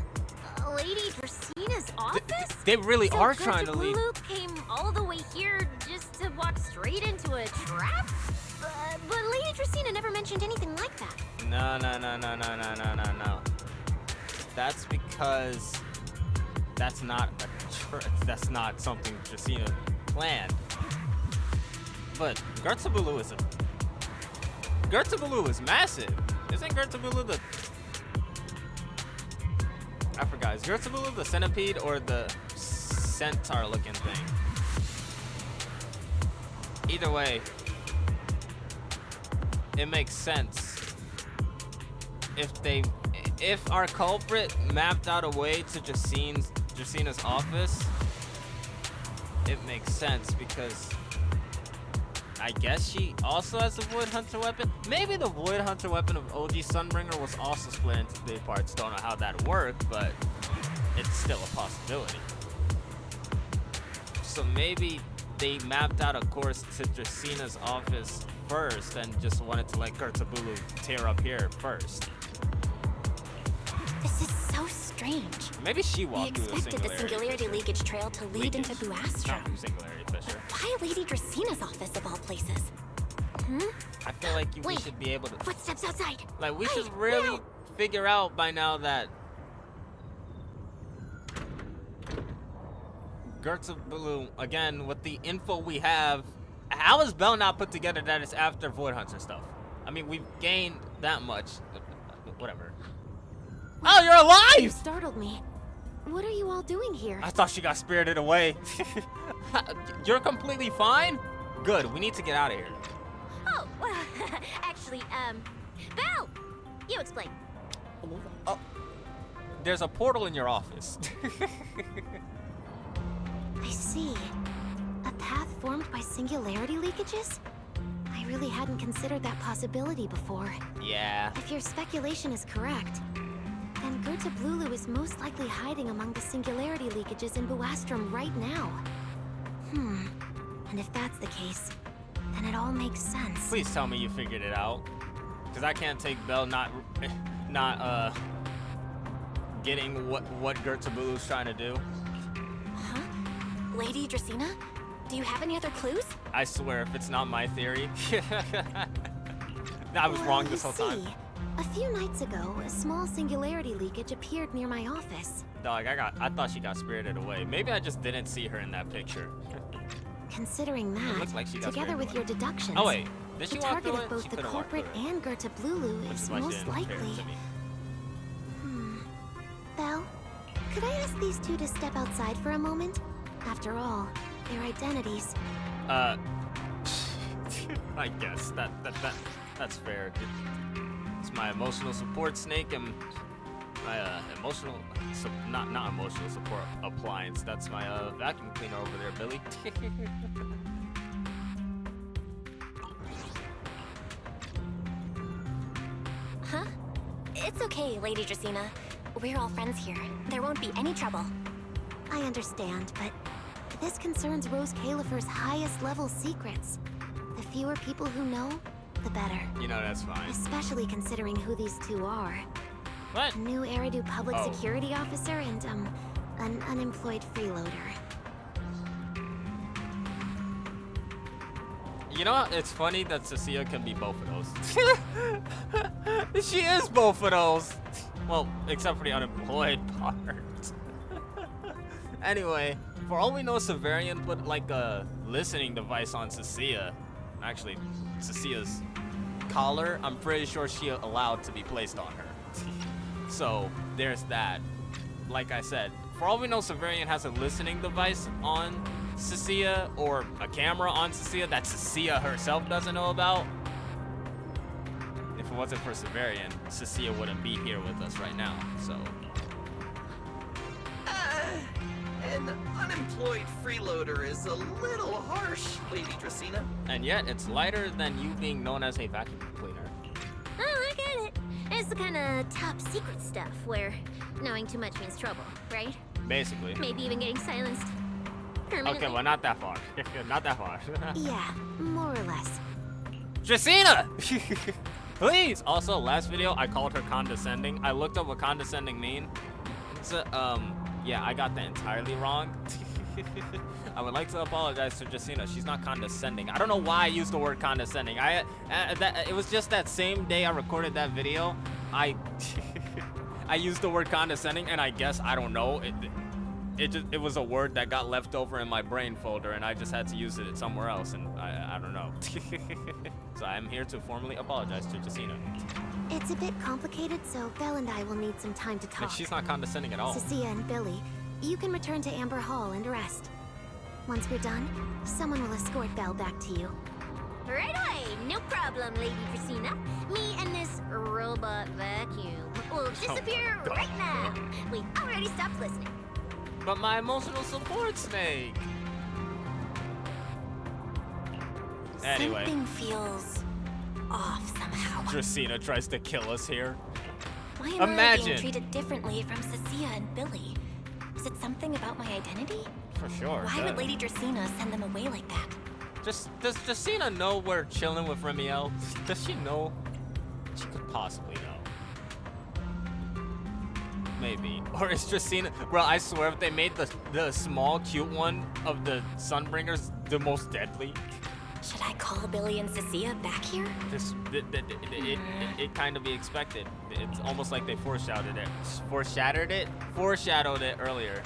Lady Dracena's office? They really So are trying to leave. Gertablulu came all the way here just to walk straight into a trap? But Lady Dracena never mentioned anything like that. No. That's because that's not something Dracena planned. But Gertablulu is massive. Isn't Gertablulu the... I forgot. Is Gertablulu the centipede or the centaur looking thing? Either way, it makes sense. If our culprit mapped out a way to Dracena's office, it makes sense because I guess she also has a Void Hunter weapon. Maybe the Void Hunter weapon of OG Sunbringer was also split into 3 parts. Don't know how that worked, but it's still a possibility. So maybe they mapped out a course to Dracena's office first and just wanted to let Gertablulu tear up here first. This is so strange. Maybe she We walked through the expected the singularity singularity leakage trail to lead into Not Buastrum. through singularity fissure. Why Lady Dracena's office of all places? I feel like we Wait. should be able to... Footsteps outside. Like, we should Hey, really now. figure out by now that Gertablulu, again, with the info we have, how is Belle not put together that it's after Void Hunter stuff? I mean, we've gained that much. Whatever. Oh, you're You alive! startled me. What are you all doing here? I thought she got spirited away. You're completely fine? Good, we need to get out of here. Oh, well, actually, Belle! You explain. there's a portal in your office. I see. A path formed by singularity leakages? I really hadn't considered that possibility before. Yeah. If your speculation is correct, then Goethe Blulu is most likely hiding among the singularity leakages in Buastrom right now. And if that's the case, then it all makes sense. Please tell me you figured it out. Because I can't take Belle not getting what Goethe Blulu's trying to do. Huh? Lady Dracaena? Do you have any other clues? I swear, if it's not my theory, I was wrong this whole time. A few nights ago, a small singularity leakage appeared near my office. Dog, I thought she got spirited away. Maybe I just didn't see her in that picture. Considering that, looks like she got together with your deductions, oh wait, did the she walk target through of it? both She the couldn't walk culprit through it. and Goethe Blulu Which is why she most didn't compare it likely. to me. Belle, could I ask these two to step outside for a moment? After all, their identities. I guess that's fair. It's my emotional support snake and my not emotional support appliance. That's my vacuum cleaner over there, Billy. Huh? It's okay, Lady Dracaena. We're all friends here. There won't be any trouble. I understand, but this concerns Roscaelifer's highest level secrets. The fewer people who know, the better. You know, that's fine. Especially considering who these two are. What? A new Eridu public security officer and, an unemployed freeloader. You know, it's funny that Cecilia can be both of those. She is both of those. Well, except for the unemployed part. Anyway, for all we know, Severian put like a listening device on Cecilia. Actually, Cecilia's collar, I'm pretty sure she allowed to be placed on her. So, there's that. Like I said, for all we know, Severian has a listening device on Cecilia, or a camera on Cecilia that Cecilia herself doesn't know about. If it wasn't for Severian, Cecilia wouldn't be here with us right now, so. An unemployed freeloader is a little harsh, Lady Dracaena. And yet, it's lighter than you being known as a vacuum cleaner. Oh, I get it. It's the kind of top secret stuff where knowing too much means trouble, right? Basically. Maybe even getting silenced permanently. Okay, well, not that far. Not that far. Yeah, more or less. Dracaena! Please! Also, last video, I called her condescending. I looked up what condescending mean. It's yeah, I got that entirely wrong. I would like to apologize to Dracaena. She's not condescending. I don't know why I used the word condescending. It was just that same day I recorded that video. I used the word condescending, and I guess, I don't know, it was a word that got left over in my brain folder, and I just had to use it somewhere else, and I don't know. So I'm here to formally apologize to Dracaena. It's a bit complicated, so Belle and I will need some time to talk. Like, she's not condescending at all. Cecilia and Billy, you can return to Amber Hall and rest. Once we're done, someone will escort Belle back to you. Right away, no problem, Lady Dracaena. Me and this robot vacuum will disappear right now. We already stopped listening. But my emotional support snake. Anyway. Something feels off somehow. Dracaena tries to kill us here. Why am I being treated differently from Cecilia and Billy? Is it something about my identity? For sure. Why would Lady Dracaena send them away like that? Does Dracaena know we're chilling with Remielle? Does she know? She could possibly know. Maybe. Or is Dracaena... Bro, I swear if they made the small, cute one of the Sunbringers the most deadly. Should I call Billy and Cecilia back here? It kind of be expected. It's almost like they foreshadowed it earlier.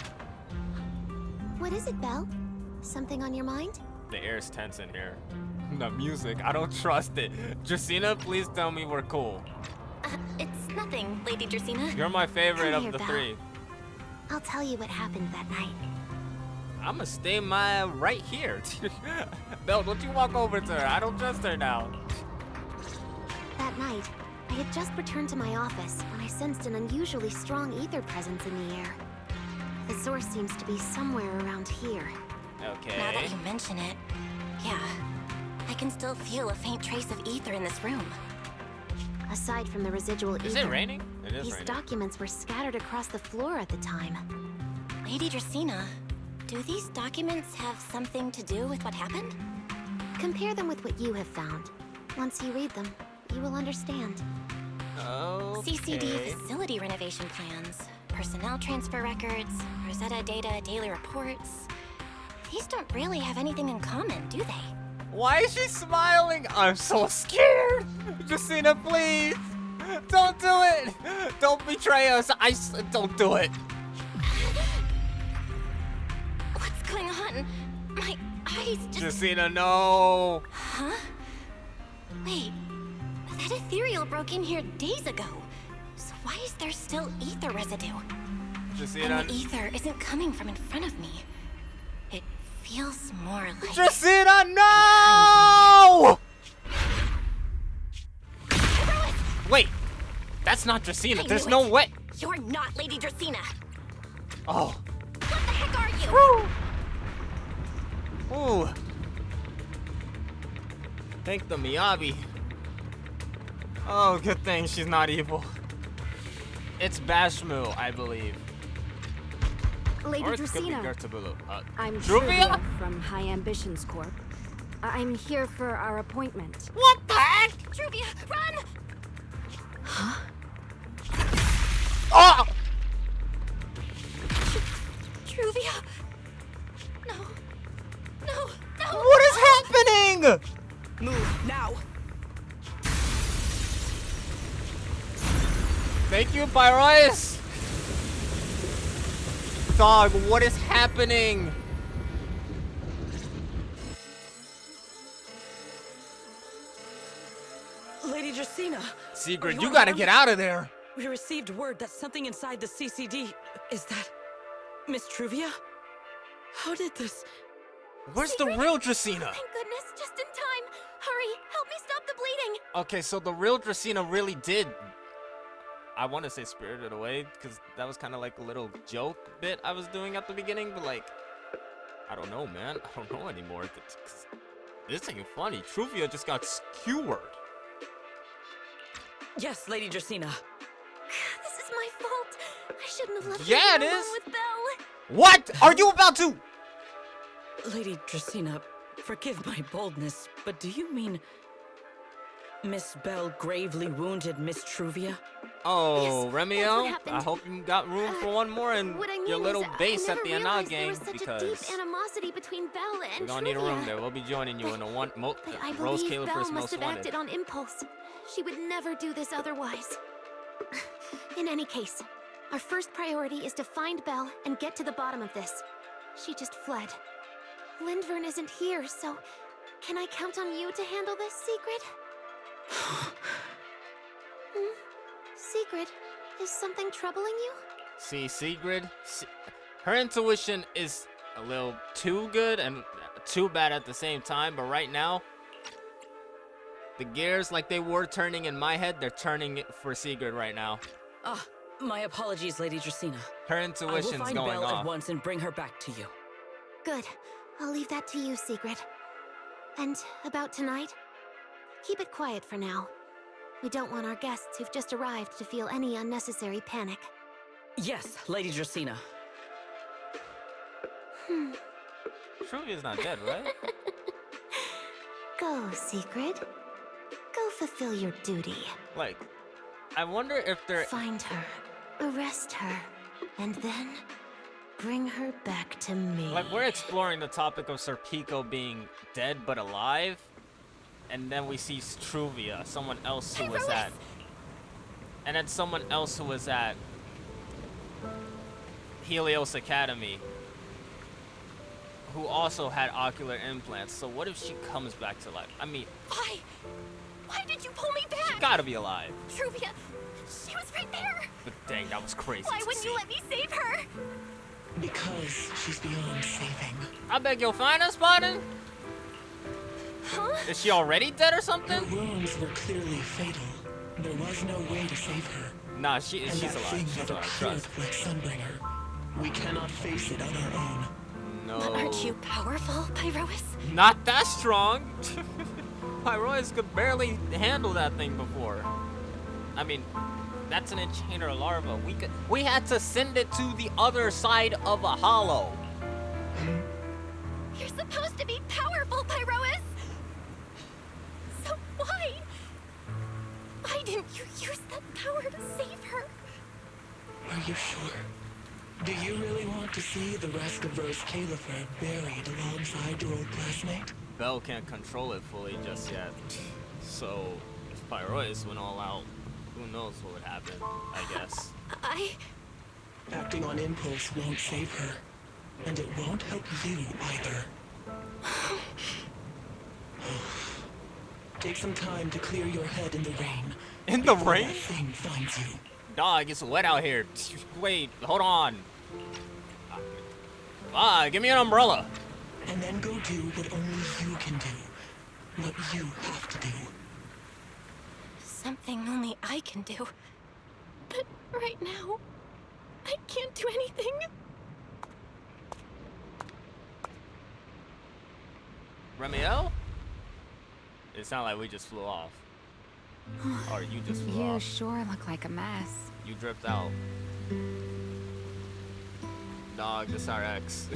What is it, Belle? Something on your mind? The air is tense in here. The music, I don't trust it. Dracaena, please tell me we're cool. It's nothing, Lady Dracaena. You're my favorite Come of the here, three. I'll tell you what happened that night. I'ma stay right here. Belle, don't you walk over to her. I don't trust her now. That night, I I had just returned to my office when I sensed an unusually strong ether presence in the air. The source seems to be somewhere around here. Okay. Now that you mention it, yeah, I can still feel a faint trace of ether in this room. Aside from the residual ether, Is it raining? It is these raining. documents were scattered across the floor at the time. Lady Dracena, do these documents have something to do with what happened? Compare them with what you have found. Once you read them, you will understand. Okay. CCD facility renovation plans, personnel transfer records, Rosetta data, daily reports. These don't really have anything in common, do they? Why is she smiling? I'm so scared. Dracena, please. Don't do it. Don't betray us. Don't do it. What's going on? My eyes just... Dracena, no. Huh? Wait, that ethereal broke in here days ago. So why is there still ether residue? Dracena. And the ether isn't coming from in front of me. It feels more like... Dracena, no! Wait, that's not Dracena. There's no way. You're not Lady Dracena. Oh. What the heck are you? Ooh. Thank the Miyabi. Oh, good thing she's not evil. It's Bashmu, I believe. Lady Or it could be Dracena. Gertabulu. I'm Truvia? Truvia from High Ambitions Corp. I'm here for our appointment. What the heck? Truvia, run! Huh? Oh! Truvia! No. No, no! What is happening? Move now. Thank you, Pyrois. Dog, what is happening? Lady Dracena. Sigrid, are you gotta around? get out of there. We received word that something inside the CCD. Is that Miss Truvia? How did this? Where's the real Dracena? Thank goodness, just in time. Hurry, help me stop the bleeding. Okay, so the real Dracena really did, I want to say, spirited away, because that was kind of like a little joke bit I was doing at the beginning, but like, I don't know, man. I don't know anymore. 'Cause this ain't funny. Truvia just got skewered. Yes, Lady Dracena. This is my fault. I shouldn't have left Yeah, you it alone is. with Belle. What are you about to? Lady Dracena, forgive my boldness, but do you mean Miss Belle gravely wounded Miss Truvia? Oh, Yes, Remielle, that's what happened. I hope you got room for one more in What I mean your little is, base I at never the Anna realized there gang, was such a because deep animosity between Belle and we're gonna need a room Truvia. there. We'll be joining you in a But I Rose believe Belle Califer's must Most have Wanted. acted on impulse. She would never do this otherwise. In any case, our first priority is to find Belle and get to the bottom of this. She just fled. Lindvern isn't here, so can I count on you to handle this, Sigrid? Sigrid, is something troubling you? See, Sigrid, her intuition is a little too good and too bad at the same time, but right now, the gears, like they were turning in my head, they're turning it for Sigrid right now. Ah, my apologies, Lady Dracena. Her I will intuition's find going Belle off. at once and bring her back to you. Good. I'll leave that to you, Sigrid. And about tonight? Keep it quiet for now. We don't want our guests who've just arrived to feel any unnecessary panic. Yes, Lady Dracena. Truvia's not dead, right? Go, Sigrid. Go fulfill your duty. Like, I wonder if they're... Find her, arrest her, and then bring her back to me. Like, we're exploring the topic of Sir Pico being dead but alive, and then we see Truvia, someone else who was at... And then someone else who was at Helios Academy, who also had ocular implants. So what if she comes back to life? I mean... Why? Why did you pull me back? She gotta be alive. Truvia, she was right there. But dang, that was crazy. Why to wouldn't see. you let me save her? Because she's beyond saving. I beg your finest pardon? Huh? Is she already dead or something? Her wounds were clearly fatal, There was no way to save her. Nah, And she's that alive. thing She's had alive. appeared Trust. like Sunbringer. We cannot face it on our own. No. But aren't you powerful, Pyrois? Not that strong. Pyrois could barely handle that thing before. I mean, that's an enchainer larva. We had to send it to the other side of a hollow. You're supposed to be powerful, Pyrois! So why? Why didn't you use that power to save her? Are you sure? Do you really want to see the rest of Roscaelifer buried alongside your old classmate? Belle can't control it fully just yet. So, if Pyrois went all out, who knows what would happen, I guess. Acting on impulse won't save her. And it won't help you either. Take some time to clear your head in the rain. In the before rain? that thing finds you. Dog, it's wet out here. Wait, hold on. Give me an umbrella. And then go do what only you can do. What you have to do. Something only I can do. But right now, I can't do anything. Remielle? It sounded like we just flew off. Or you just flew You off. sure look like a mess. You dripped out. Dog, this our ex.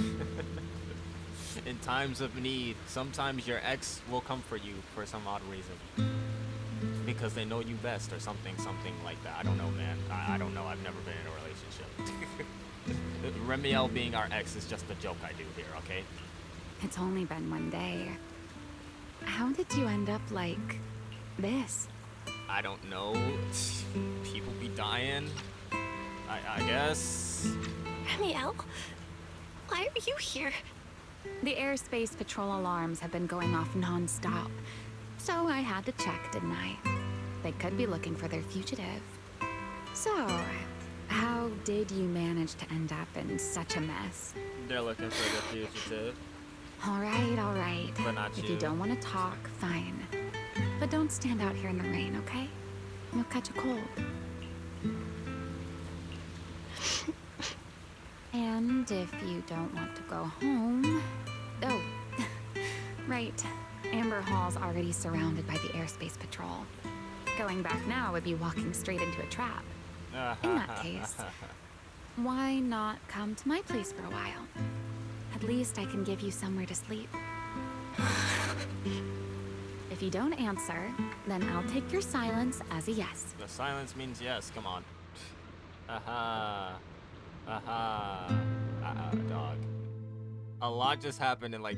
In times of need, sometimes your ex will come for you for some odd reason. Because they know you best or something like that. I don't know, man. I don't know. I've never been in a relationship. Remielle being our ex is just a joke I do here, okay? It's only been one day. How did you end up like this? I don't know. People be dying. I guess. Remielle? Why are you here? The airspace patrol alarms have been going off non-stop. So I had to check, didn't I? They could be looking for their fugitive. So, how did you manage to end up in such a mess? They're looking for the fugitive. All right. But not If you. you don't want to talk, fine. But don't stand out here in the rain, okay? You'll catch a cold. And if you don't want to go home... Oh, right. Amber Hall's already surrounded by the airspace patrol. Going back now would be walking straight into a trap. In that case, why not come to my place for a while? At least I can give you somewhere to sleep. If you don't answer, then I'll take your silence as a yes. The silence means yes, come on. Dog. A lot just happened in like,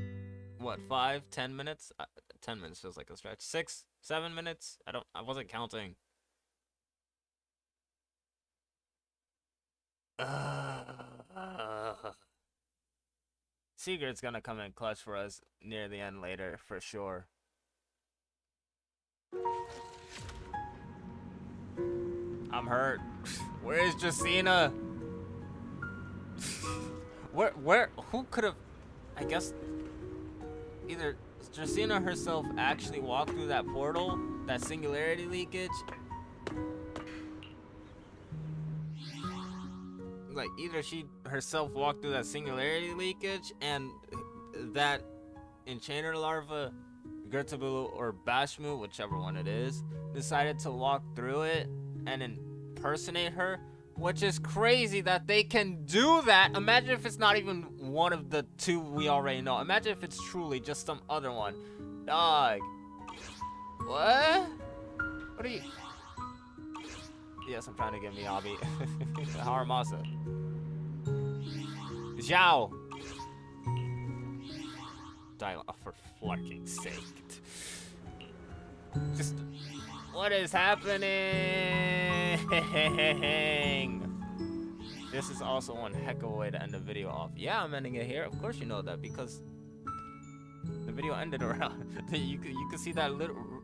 what, 5, 10 minutes? 10 minutes feels like a stretch. 6, 7 minutes? I wasn't counting. Secret's gonna come in clutch for us near the end later, for sure. I'm hurt. Where is Justina? Who could have, I guess, either Justina herself actually walked through that portal, that singularity leakage. Like, either she herself walked through that singularity leakage and that enchainer larva, Gertabulu or Bashmu, whichever one it is, decided to walk through it and impersonate her, which is crazy that they can do that. Imagine if it's not even one of the two we already know. Imagine if it's truly just some other one. Dog. What? What are you? Yes, I'm trying to get Miyabi. Haramasa. Zhao. Dialogue, for fucking sake. Just, what is happening? This is also one heck of a way to end the video off. Yeah, I'm ending it here. Of course you know that, because the video ended around. you can see that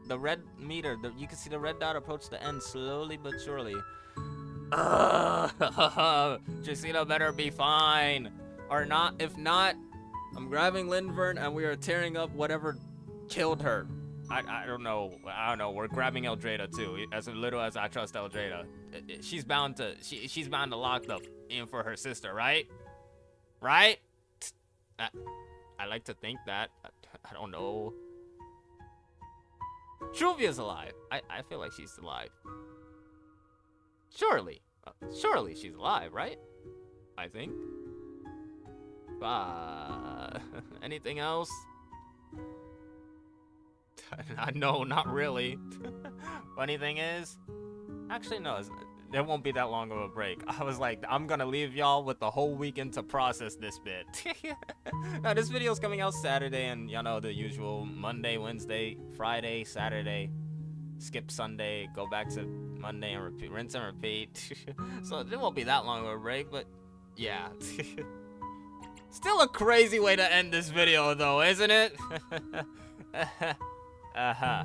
the red meter. You can see the red dot approach the end slowly but surely. Justina better be fine, or not. If not, I'm grabbing Lindvern and we are tearing up whatever killed her. I don't know. We're grabbing Eldrada too. As little as I trust Eldrada, she's bound to lock the in for her sister, right? Right? I like to think that. I don't know. Truvia's alive. I feel like she's alive. Surely she's alive, right? I think. Anything else? No, not really. Funny thing is, actually no, there won't be that long of a break. I was like, I'm gonna leave y'all with the whole weekend to process this bit. Now this video's coming out Saturday, and you know the usual Monday, Wednesday, Friday, Saturday, skip Sunday, go back to Monday and repeat, rinse and repeat. So there won't be that long of a break, but yeah. Still a crazy way to end this video though, isn't it? Uh-huh.